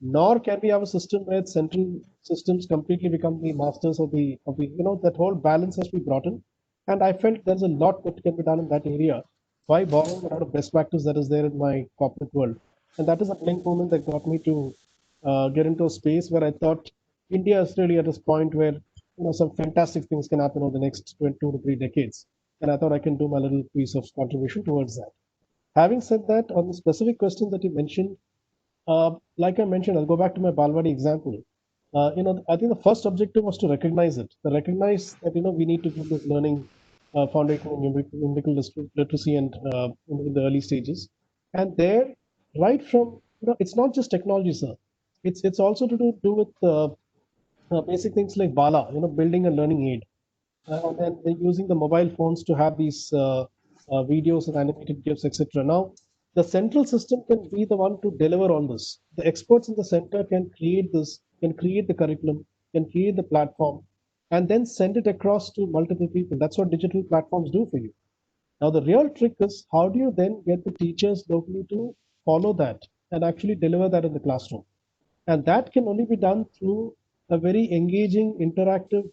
nor can we have a system where central systems completely become the masters of the that whole balance has to be brought in. And I felt there's a lot that can be done in that area by borrowing a lot of best practice that is there in my corporate world. And that is a blink moment that got me to get into a space where I thought India is really at this point where some fantastic things can happen over the next 2 to 3 decades. And I thought I can do my little piece of contribution towards that. Having said that, on the specific question that you mentioned, like I mentioned, I'll go back to my Balwadi example. I think the first objective was to recognize it. To recognize that we need to give this learning foundation in numerical literacy and in the early stages. And there, right from it's not just technology, sir. It's also to do with basic things like Bala, building a learning aid, and then using the mobile phones to have these videos and animated GIFs, etc. Now, the central system can be the one to deliver on this. The experts in the center can create this, can create the curriculum, can create the platform, and then send it across to multiple people. That's what digital platforms do for you. Now, the real trick is how do you then get the teachers locally to follow that and actually deliver that in the classroom? And that can only be done through a very engaging, interactive,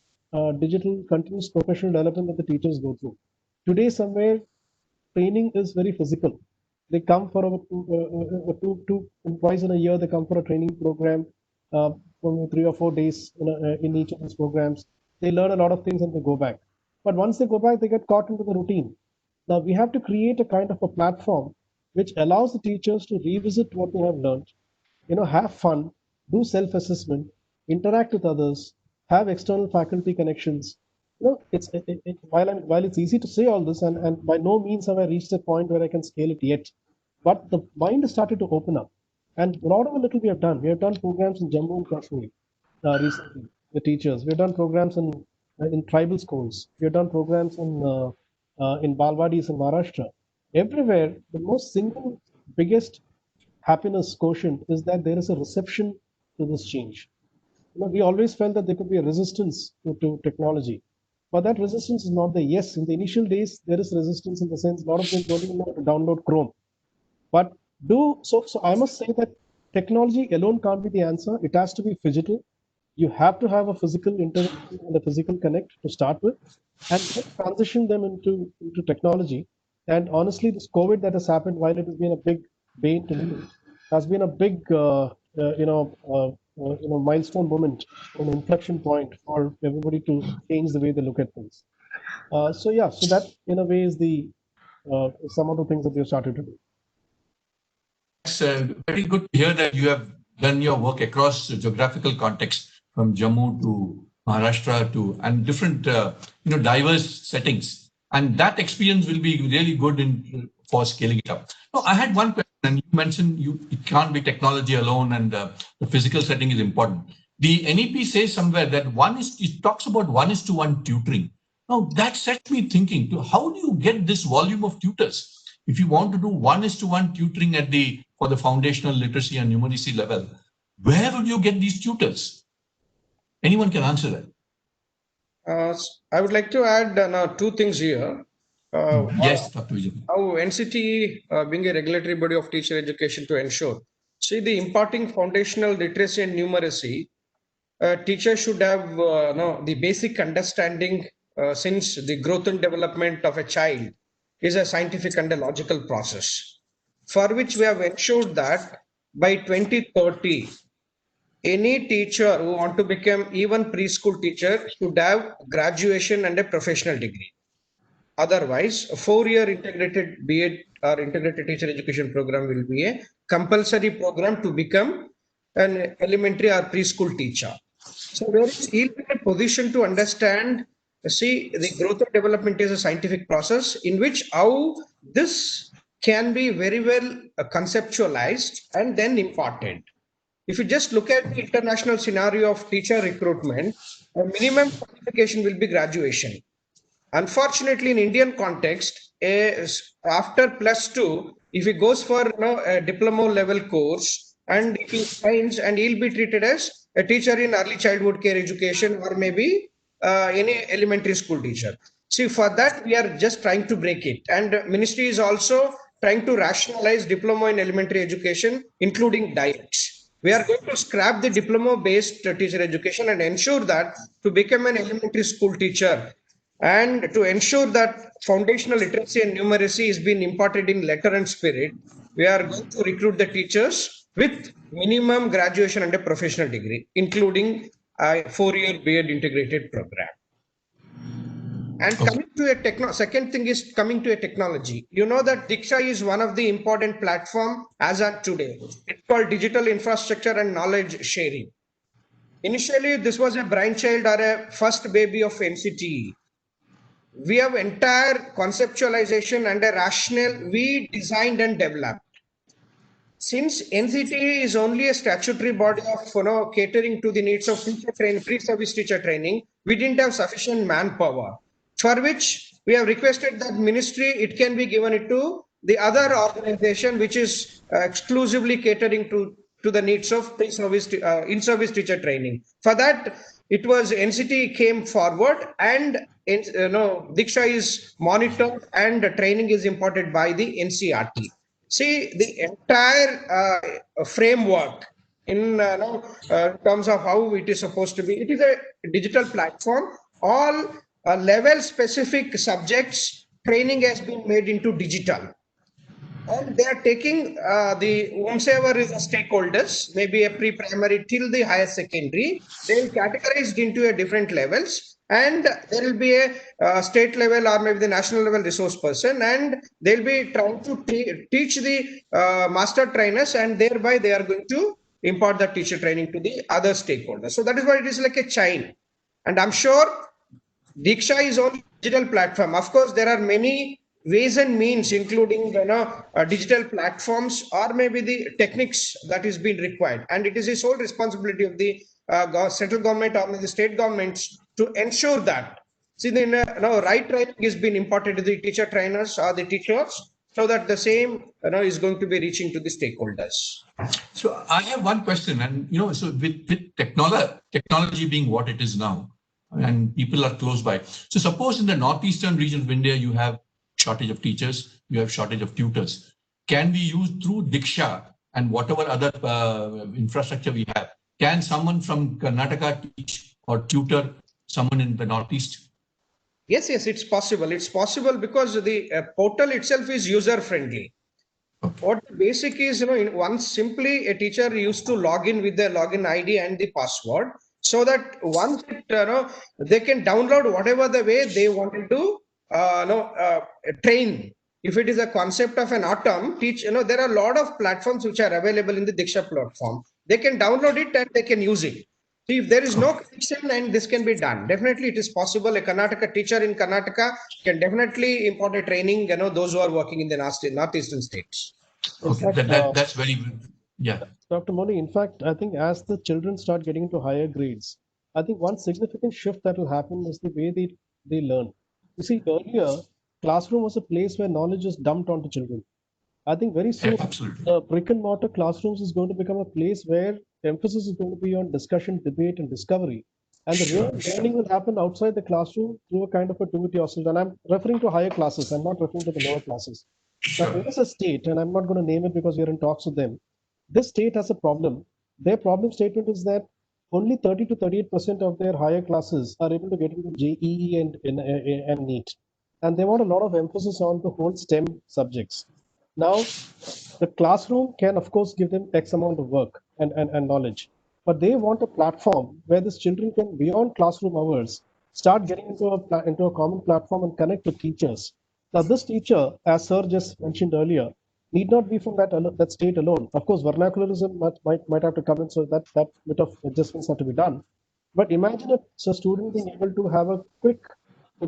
digital continuous professional development that the teachers go through. Today, somewhere, training is very physical. They come for twice in a year, they come for a training program for 3 or 4 days in each of these programs. They learn a lot of things and they go back. But once they go back, they get caught into the routine. Now, we have to create a kind of a platform which allows the teachers to revisit what they have learned, have fun, do self-assessment, interact with others, have external faculty connections. While it's easy to say all this, and by no means have I reached a point where I can scale it yet, but the mind has started to open up. And a lot of a little we have done. We have done programs in Jammu and Kashmir recently, the teachers. We have done programs in tribal schools. We have done programs in Balwadis in Maharashtra. Everywhere, the most single biggest happiness quotient is that there is a reception to this change. We always felt that there could be a resistance to technology, but that resistance is not there. Yes, in the initial days, there is resistance in the sense a lot of them don't even know how to download Chrome. But so I must say that technology alone can't be the answer. It has to be phygital. You have to have a physical interaction and a physical connect to start with, and then transition them into technology. And honestly, this COVID that has happened, while it has been a big bane to me, has been a big milestone moment, an inflection point for everybody to change the way they look at things. So that in a way is the some of the things that we have started to do. It's very good to hear that you have done your work across geographical context, from Jammu to Maharashtra and different diverse settings, and that experience will be really good for scaling it up. Now, I had one question. And you mentioned it can't be technology alone, and the physical setting is important. The NEP says somewhere that it talks about 1:1 tutoring. Now that sets me thinking, how do you get this volume of tutors? If you want to do 1:1 tutoring for the foundational literacy and numeracy level, where would you get these tutors? Anyone can answer that. I would like to add two things here. Yes, Dr. Vijay. How NCT, being a regulatory body of teacher education, to ensure, the imparting foundational literacy and numeracy, teachers should have the basic understanding, since the growth and development of a child is a scientific and a logical process, for which we have ensured that by 2030, any teacher who want to become even preschool teacher should have graduation and a professional degree. Otherwise, a 4-year integrated BEd or integrated teacher education program will be a compulsory program to become an elementary or preschool teacher. So he'll be in a position to understand, the growth and development is a scientific process in which how this can be very well conceptualized and then imparted. If you just look at the international scenario of teacher recruitment, a minimum qualification will be graduation. Unfortunately, in Indian context, after +2, if he goes for a diploma level course, and if he finds, and he'll be treated as a teacher in early childhood care education or maybe any elementary school teacher. See, for that, we are just trying to break it. And ministry is also trying to rationalize diploma in elementary education, including dialects. We are going to scrap the diploma-based teacher education and ensure that to become an elementary school teacher and to ensure that foundational literacy and numeracy is being imparted in letter and spirit, we are going to recruit the teachers with minimum graduation and a professional degree, including a 4-year B.Ed integrated program. And coming to a second thing is coming to a technology. You know that Diksha is one of the important platform as of today. It's called digital infrastructure and knowledge sharing. Initially, this was a brainchild or a first baby of NCTE. We have entire conceptualization and a rationale we designed and developed. Since NCTE is only a statutory body of catering to the needs of teacher training, pre-service teacher training, we didn't have sufficient manpower. For which we have requested that ministry, it can be given it to the other organization which is exclusively catering to the needs of pre-service, in-service teacher training. For that, it was NCT came forward and Diksha is monitored and training is imparted by the NCRT. See, the entire framework in terms of how it is supposed to be, it is a digital platform. All level specific subjects training has been made into digital, and they are taking the whomsoever is the stakeholders, maybe a pre-primary till the higher secondary, they will categorized into a different levels, and there will be a state level or maybe the national level resource person, and they'll be trying to teach the master trainers, and thereby they are going to impart the teacher training to the other stakeholders. So that is why it is like a chain, and I'm sure Diksha is only digital platform. Of course, there are many ways and means, including digital platforms or maybe the techniques that is being required. And it is the sole responsibility of the central government or the state governments to ensure that. See, the right training is being imparted to the teacher trainers or the teachers, so that the same is going to be reaching to the stakeholders. So I have one question, and so with technology being what it is now, and people are close by. So suppose in the northeastern region of India, you have shortage of teachers, you have shortage of tutors. Can we use through Diksha and whatever other infrastructure we have? Can someone from Karnataka teach or tutor someone in the northeast? Yes, it's possible. It's possible because the portal itself is user friendly. Okay. What the basic is, once simply a teacher used to log in with their login ID and the password, so that once they can download whatever the way they wanted to train. If it is a concept of an atom, there are a lot of platforms which are available in the Diksha platform. They can download it and they can use it. See, if there is no connection and this can be done, definitely it is possible. A Karnataka teacher in Karnataka can definitely impart a training, those who are working in the northeastern states. Okay, that's very good. Yeah. Dr. Moni, in fact, I think as the children start getting into higher grades, I think one significant shift that will happen is the way they learn. You see, earlier, classroom was a place where knowledge is dumped onto children. I think very soon, brick and mortar classrooms is going to become a place where emphasis is going to be on discussion, debate, and discovery. And the real learning will happen outside the classroom through a kind of a do-it-yourself. And I'm referring to higher classes. I'm not referring to the lower classes. Now, there is a state, and I'm not going to name it because we're in talks with them. This state has a problem. Their problem statement is that only 30 to 38% of their higher classes are able to get into JEE and NEET. And they want a lot of emphasis on the whole STEM subjects. Now, the classroom can, of course, give them X amount of work and knowledge. But they want a platform where these children can, beyond classroom hours, start getting into a common platform and connect with teachers. Now, this teacher, as Sir just mentioned earlier, need not be from that state alone. Of course, vernacularism might have to come in, so that bit of adjustments have to be done. But imagine a student being able to have a quick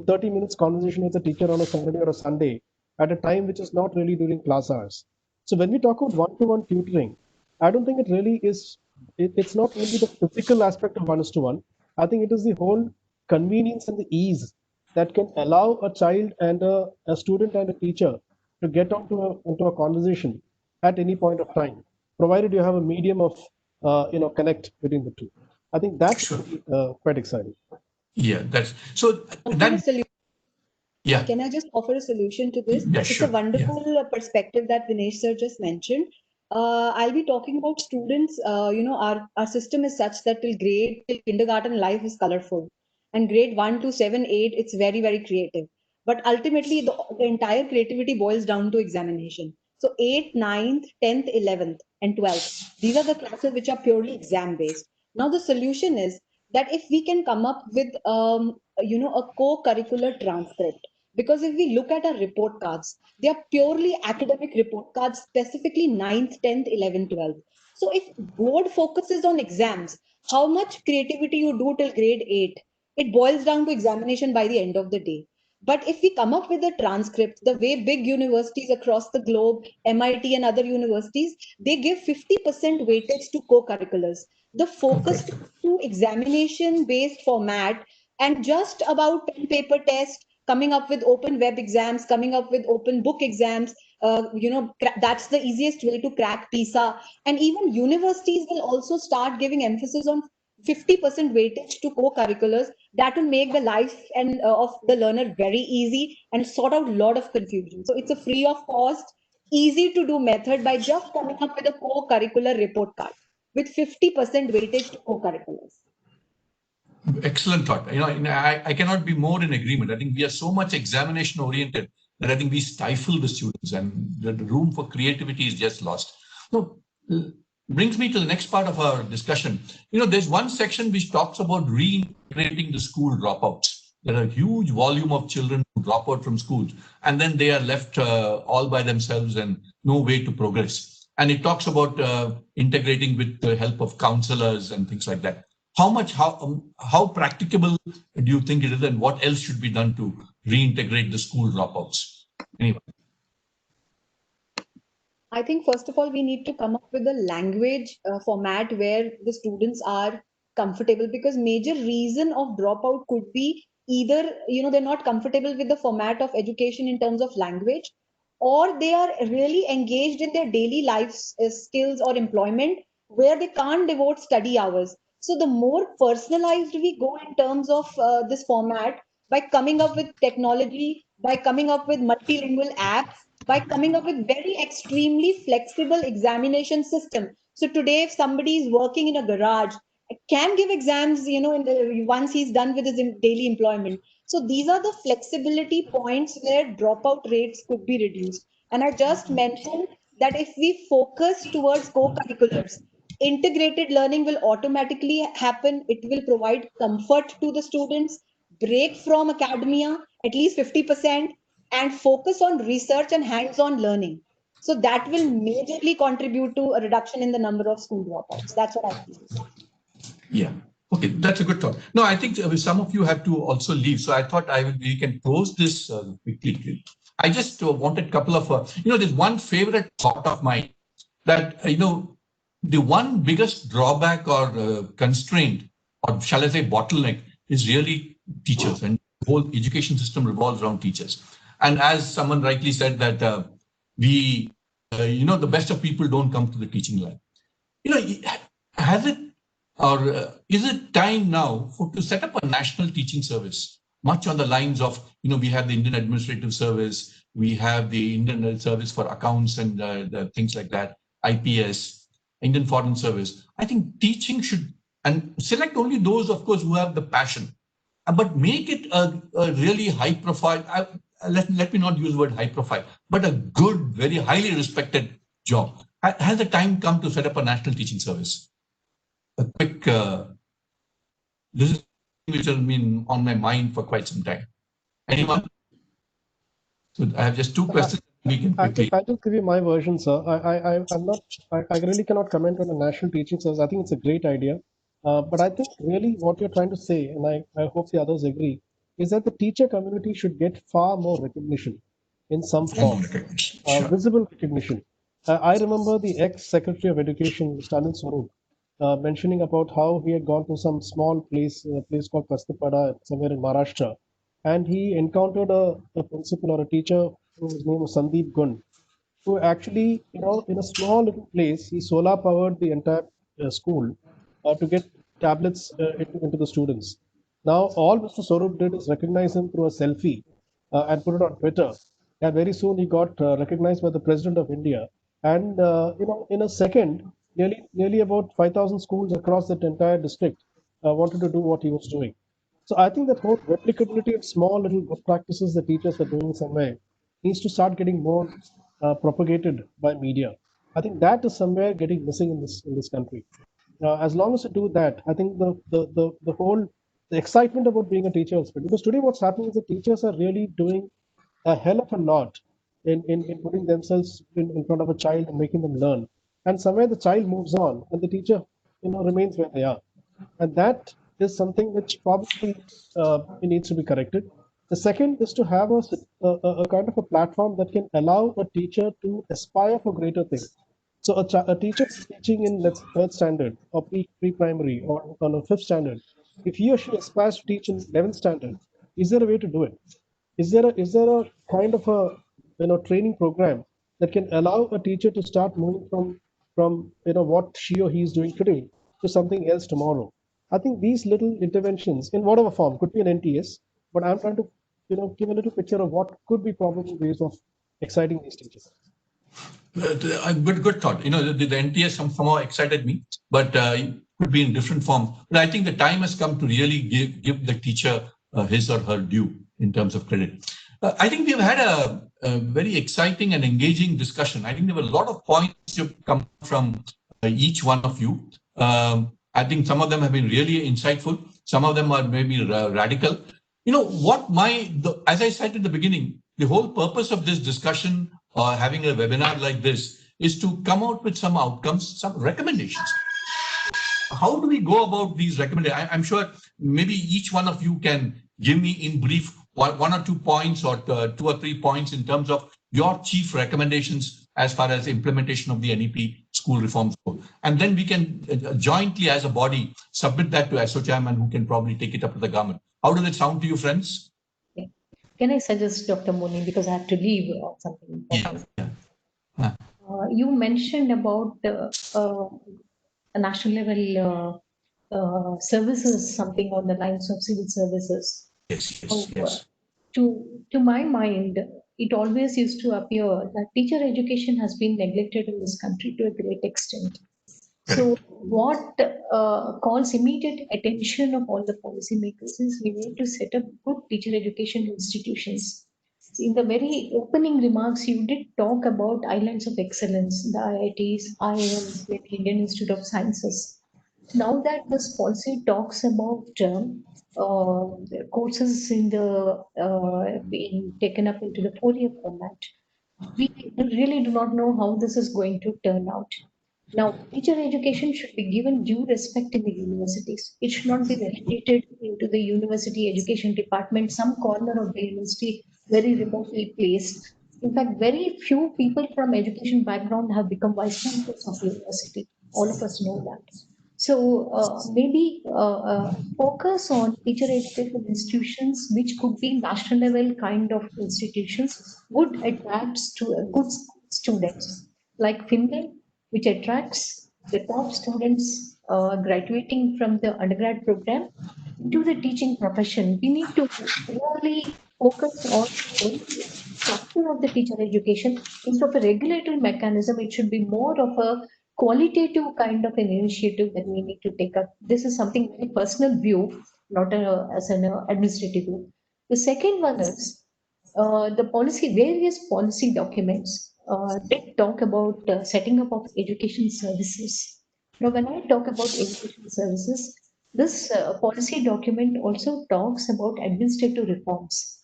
30 minutes conversation with a teacher on a Saturday or a Sunday at a time which is not really during class hours. So when we talk about one-to-one tutoring, I don't think it really is, it's not really the physical aspect of one-to-one. I think it is the whole convenience and the ease that can allow a child and a student and a teacher to get into a conversation at any point of time, provided you have a medium of connect between the two. I think that's quite exciting. Yeah, that's so. Yeah. Can I just offer a solution to this? Yeah, It's sure. a wonderful perspective that Dinesh sir just mentioned. I'll be talking about students. Our system is such that till kindergarten, life is colorful. And grade 1 to 7, 8, it's very, very creative. But ultimately, the entire creativity boils down to examination. So 8th, 9th, 10th, 11th, and 12th. These are the classes which are purely exam based. Now, the solution is that if we can come up with a co-curricular transcript, because if we look at our report cards, they are purely academic report cards, specifically 9th, 10th, 11th, 12th. So if board focuses on exams, how much creativity you do till grade 8, it boils down to examination by the end of the day. But if we come up with a transcript, the way big universities across the globe, MIT and other universities, they give 50% weightage to co-curriculars. The focus to examination based format and just about pen paper test, coming up with open web exams, coming up with open book exams. That's the easiest way to crack PISA. And even universities will also start giving emphasis on 50% weightage to co-curriculars. That will make the life and of the learner very easy and sort out a lot of confusion. So it's a free of cost, easy to do method by just coming up with a co-curricular report card with 50% weightage to co-curriculars. Excellent thought. I cannot be more in agreement. I think we are so much examination oriented that I think we stifle the students, and the room for creativity is just lost. So brings me to the next part of our discussion. There's one section which talks about reintegrating the school dropouts. There are a huge volume of children who drop out from schools, and then they are left all by themselves and no way to progress. And it talks about integrating with the help of counselors and things like that. How practicable do you think it is, and what else should be done to reintegrate the school dropouts? Anyway. I think first of all, we need to come up with a language format where the students are comfortable, because major reason of dropout could be either, they're not comfortable with the format of education in terms of language, or they are really engaged in their daily life skills or employment where they can't devote study hours. So the more personalized we go in terms of this format, by coming up with technology, by coming up with multilingual apps, by coming up with very extremely flexible examination system. So today, if somebody is working in a garage, can give exams, once he's done with his daily employment. So these are the flexibility points where dropout rates could be reduced. And I just mentioned that if we focus towards co-curriculars, integrated learning will automatically happen. It will provide comfort to the students, break from academia, at least 50%, and focus on research and hands-on learning. So that will majorly contribute to a reduction in the number of school dropouts. That's what I feel. Yeah. Okay, that's a good thought. No, I think some of you have to also leave, so I thought we can close this quickly. I just wanted a couple of, there's one favorite thought of mine that, the one biggest drawback or constraint, or shall I say bottleneck, is really teachers, and the whole education system revolves around teachers. And as someone rightly said that the best of people don't come to the teaching line. Has it, or is it time now to set up a national teaching service, much on the lines of, we have the Indian Administrative Service, we have the Indian Service for Accounts and the things like that, IPS, Indian Foreign Service. I think teaching should, and select only those, of course, who have the passion, but make it a really high profile, let me not use the word high profile, but a good, very highly respected job. Has the time come to set up a national teaching service? A quick, this is which has been on my mind for quite some time. Anyone? So I have just two questions. I'll just give you my version, sir. I really cannot comment on a national teaching service. I think it's a great idea. But I think really what you're trying to say, and I hope the others agree, is that the teacher community should get far more recognition in some form, visible recognition. I remember the ex-Secretary of Education, Mr. Anil Swarup, mentioning about how he had gone to some small place, a place called Kastapada, somewhere in Maharashtra, and he encountered a principal or a teacher whose name was Sandeep Gund, who actually, in a small little place, he solar powered the entire school to get tablets into the students. Now, all Mr. Swarup did is recognize him through a selfie and put it on Twitter. And very soon he got recognized by the President of India. And in a second, nearly about 5,000 schools across that entire district wanted to do what he was doing. So I think that whole replicability of small little good practices that teachers are doing somewhere needs to start getting more propagated by media. I think that is somewhere getting missing in this country. As long as you do that, I think the whole the excitement about being a teacher is good. Because today what's happening is the teachers are really doing a hell of a lot in putting themselves in front of a child and making them learn. And somewhere the child moves on and the teacher remains where they are. And that is something which probably needs to be corrected. The second is to have a kind of a platform that can allow a teacher to aspire for greater things. So a teacher teaching in, let's say, third standard or pre-primary or on a fifth standard, if he or she aspires to teach in 11th standard, is there a way to do it? Is there a kind of a training program that can allow a teacher to start moving from what she or he is doing today to something else tomorrow? I think these little interventions in whatever form could be an NTS, but I'm trying to give a little picture of what could be probably ways of exciting these teachers. Good thought. The NTS somehow excited me, but it could be in different form. But I think the time has come to really give the teacher his or her due in terms of credit. I think we've had a very exciting and engaging discussion. I think there were a lot of points to come from each one of you. I think some of them have been really insightful. Some of them are maybe radical. As I said in the beginning, the whole purpose of this discussion or having a webinar like this is to come out with some outcomes, some recommendations. How do we go about these recommendations? I'm sure maybe each one of you can give me in brief one or 2 points or 2 or 3 points in terms of your chief recommendations as far as implementation of the NEP school reforms go. And then we can jointly as a body submit that to ASSOCHAM, and who can probably take it up to the government. How does it sound to you, friends? Can I suggest, Dr. Moni, because I have to leave something important. Yeah. You mentioned about a national level services, something on the lines of civil services. Yes. To my mind, it always used to appear that teacher education has been neglected in this country to a great extent. So what calls immediate attention of all the policymakers is we need to set up good teacher education institutions. In the very opening remarks, you did talk about islands of excellence, the IITs, IIMs, the Indian Institute of Sciences. Now that this policy talks about courses in being taken up into the 4-year format, we really do not know how this is going to turn out. Now, teacher education should be given due respect in the universities. It should not be relegated into the university education department, some corner of the university, very remotely placed. In fact, very few people from education background have become vice chancellors of the university. All of us know that. So maybe focus on teacher education institutions, which could be national level kind of institutions, would attract good students. Like Finland, which attracts the top students graduating from the undergrad program to the teaching profession. We need to really focus on the structure of the teacher education. Instead of a regulatory mechanism, it should be more of a qualitative kind of an initiative that we need to take up. This is something very personal view, not as an administrative view. The second one is various policy documents did talk about setting up of education services. Now, when I talk about education services, this policy document also talks about administrative reforms.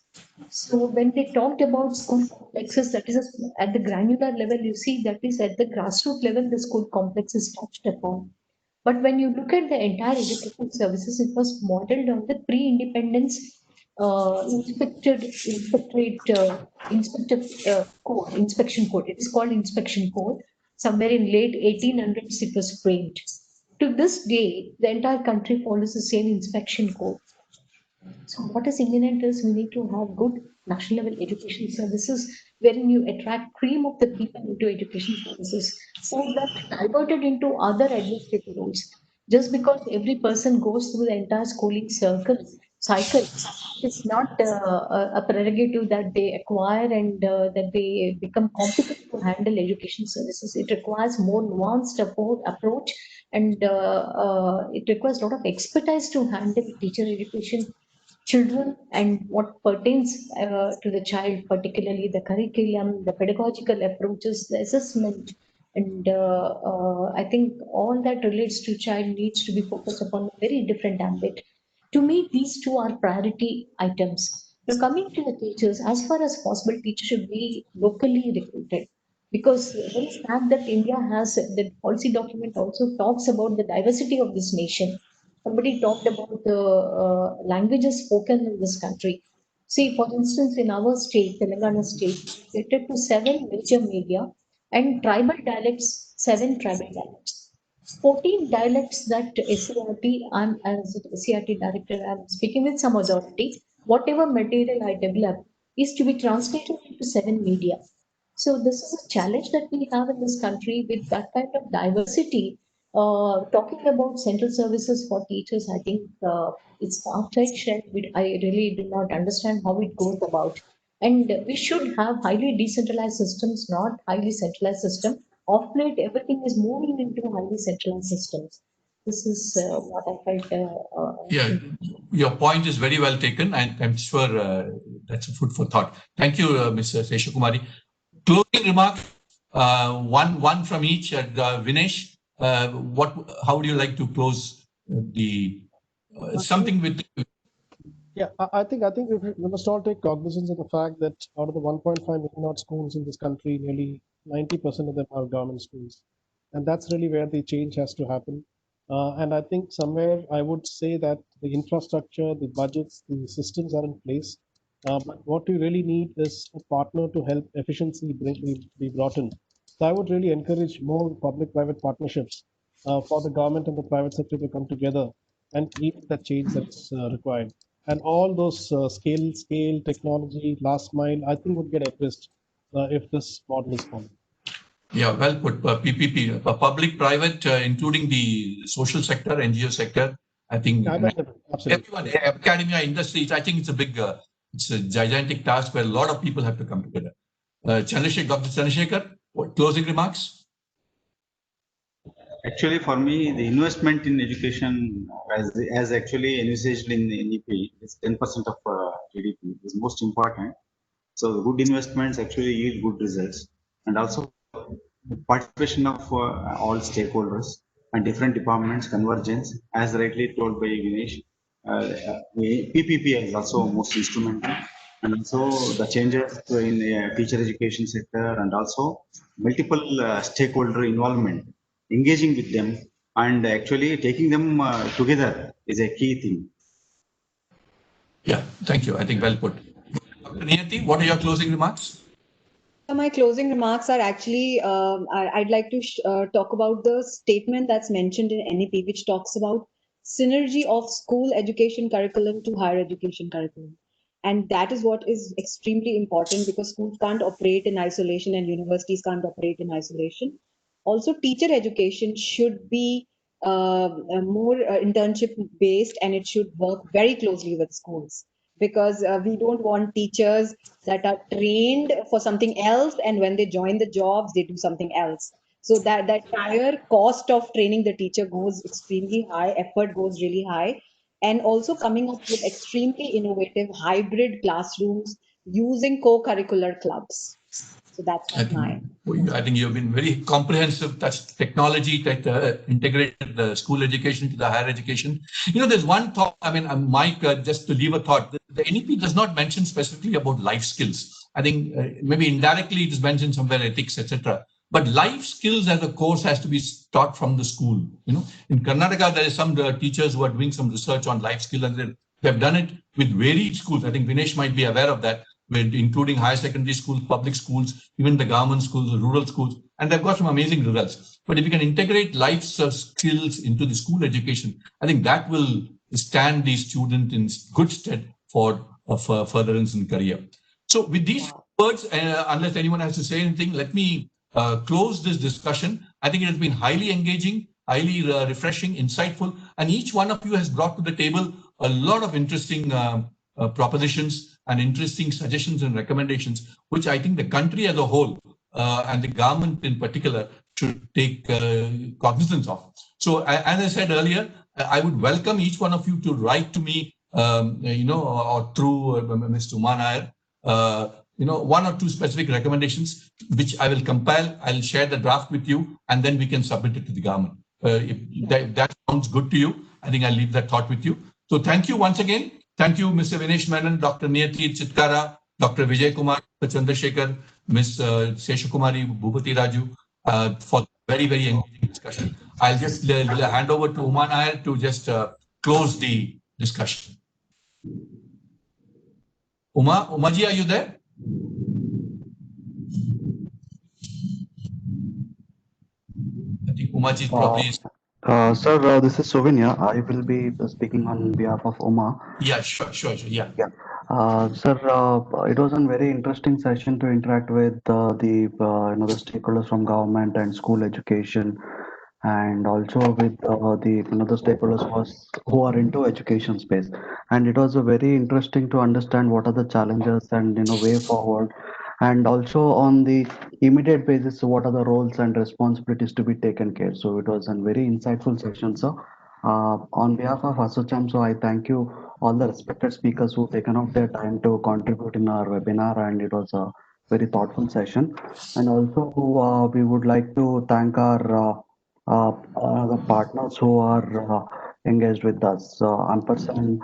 So when they talked about school complexes, that is at the granular level, you see that is at the grassroots level, the school complex is touched upon. But when you look at the entire education services, it was modeled on the pre-independence inspection code. It is called inspection code. Somewhere in late 1800s, it was framed. To this day, the entire country follows the same inspection code. So what is imminent is we need to have good national level education services wherein you attract cream of the people into education services, so that diverted into other administrative roles. Just because every person goes through the entire schooling circle, cycle. It's not a prerogative that they acquire and that they become competent to handle education services. It requires more nuanced approach, and it requires a lot of expertise to handle teacher education, children, and what pertains to the child, particularly the curriculum, the pedagogical approaches, the assessment. And I think all that relates to child needs to be focused upon a very different ambit. To me, these two are priority items. Now, coming to the teachers, as far as possible, teachers should be locally recruited, because the very fact that India has the policy document also talks about the diversity of this nation. Somebody talked about the languages spoken in this country. See, for instance, in our state, Telangana state, we catered to 7 major media and tribal dialects, 7 tribal dialects. 14 dialects that SCRT, I'm as SCRT director, I'm speaking with some authority. Whatever material I develop is to be translated into 7 media. So this is a challenge that we have in this country with that kind of diversity. Talking about central services for teachers, I think it's far-fetched, and I really do not understand how it goes about. And we should have highly decentralized systems, not highly centralized system. Of late, everything is moving into highly centralized systems. This is what I felt. Yeah, your point is very well taken, and I'm sure that's a food for thought. Thank you, Mr. Seshakumari. Closing remarks, one from each. Vinesh, how would you like to close the something with? Yeah, I think we must all take cognizance of the fact that out of the 1.5 million odd schools in this country, nearly 90% of them are government schools, and that's really where the change has to happen. And I think somewhere I would say that the infrastructure, the budgets, the systems are in place. But what we really need is a partner to help efficiency be brought in. So I would really encourage more public-private partnerships for the government and the private sector to come together and create that change that's required. And all those scale, technology, last mile, I think would get addressed if this model is followed. Yeah, well put. PPP, public-private, including the social sector, NGO sector. I think everyone, academia, industries. I think it's a gigantic task where a lot of people have to come together. Dr. Chandrasekhar, closing remarks? Actually, for me, the investment in education, as actually envisaged in the NEP, is 10% of GDP, is most important. So good investments actually yield good results, and also participation of all stakeholders and different departments, convergence, as rightly told by Vinesh. PPP is also most instrumental, and also the changes in the teacher education sector, and also multiple stakeholder involvement, engaging with them and actually taking them together is a key thing. Yeah, thank you. I think well put. Dr. Niyati, what are your closing remarks? So my closing remarks are actually, I'd like to talk about the statement that's mentioned in NEP, which talks about synergy of school education curriculum to higher education curriculum. And that is what is extremely important, because schools can't operate in isolation and universities can't operate in isolation. Also, teacher education should be more internship based, and it should work very closely with schools, because we don't want teachers that are trained for something else, and when they join the jobs they do something else. So that entire cost of training the teacher goes extremely high, effort goes really high. And also coming up with extremely innovative hybrid classrooms using co-curricular clubs. So that's I think you've been very comprehensive. That's technology that integrated the school education to the higher education. You know, there's one thought, I mean, Mike, just to leave a thought, the NEP does not mention specifically about life skills. I think maybe indirectly it is mentioned somewhere, ethics, etc. But life skills as a course has to be taught from the school. You know, in Karnataka, there is some teachers who are doing some research on life skills, and they have done it with varied schools. I think Vinesh might be aware of that, including higher secondary schools, public schools, even the government schools, the rural schools, and they've got some amazing results. But if you can integrate life skills into the school education, I think that will stand the student in good stead for furtherance in career. So with these words, unless anyone has to say anything, let me close this discussion. I think it has been highly engaging, highly refreshing, insightful, and each one of you has brought to the table a lot of interesting propositions and interesting suggestions and recommendations, which I think the country as a whole and the government in particular should take cognizance of. So, as I said earlier, I would welcome each one of you to write to me, or through Mr. Uma Nair, one or two specific recommendations, which I will compile. I'll share the draft with you, and then we can submit it to the government. If that sounds good to you, I think I'll leave that thought with you. So thank you once again. Thank you, Mr. Vinesh Menon, Dr. Niyati Chitkara, Dr. Vijay Kumar Chandrasekhar, Ms. Seshakumari Bhupati Raju, for very, very engaging discussion. I'll just hand over to Uma Nair to just close the discussion. Umaji, are you there? I think Umaji probably is. Sir, this is Sovinia. I will be speaking on behalf of Uma. Yeah, sure. Yeah. Sir, it was a very interesting session to interact with the stakeholders from government and school education, and also with the stakeholders who are into education space. And it was very interesting to understand what are the challenges and way forward, and also on the immediate basis what are the roles and responsibilities to be taken care. So it was a very insightful session, sir. On behalf of ASSOCHAM, so I thank you all the respected speakers who've taken out their time to contribute in our webinar, and it was a very thoughtful session. And also we would like to thank our the partners who are engaged with us, Ampersand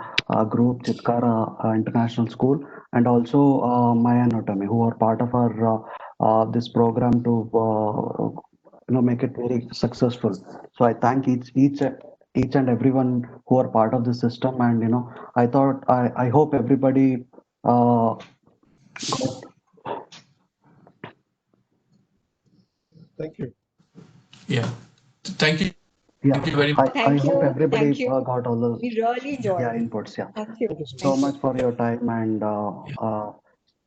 Group, Chitkara International School, and also Maya Anatomy, who are part of our this program to make it very successful. So I thank each and everyone who are part of the system, and I hope everybody Thank you. Yeah. Thank you. Yeah, Thank you very much. I hope everybody got all the We really enjoyed it. inputs. Yeah. Thank you. Thank you So much for your time, and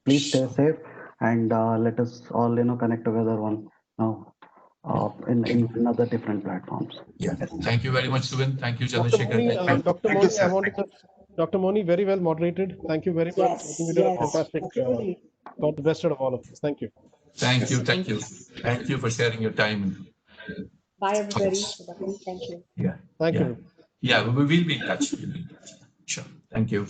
please stay safe, and let us all connect together in another different platforms. Yeah. Thank you very much, Suvin. Thank you, Dr. Chandrasekhar. Moni, Dr. Thank you, Moni, sir. I wanted to, Dr. Moni, very well moderated. Thank you very much. I think we did a fantastic, Absolutely. got the best out of all of us. Thank you. Thank you. Thank you for sharing your time. Bye, everybody. Thank you. Yeah. Thank Yeah. you. Yeah, we will be in touch. Sure. Thank you.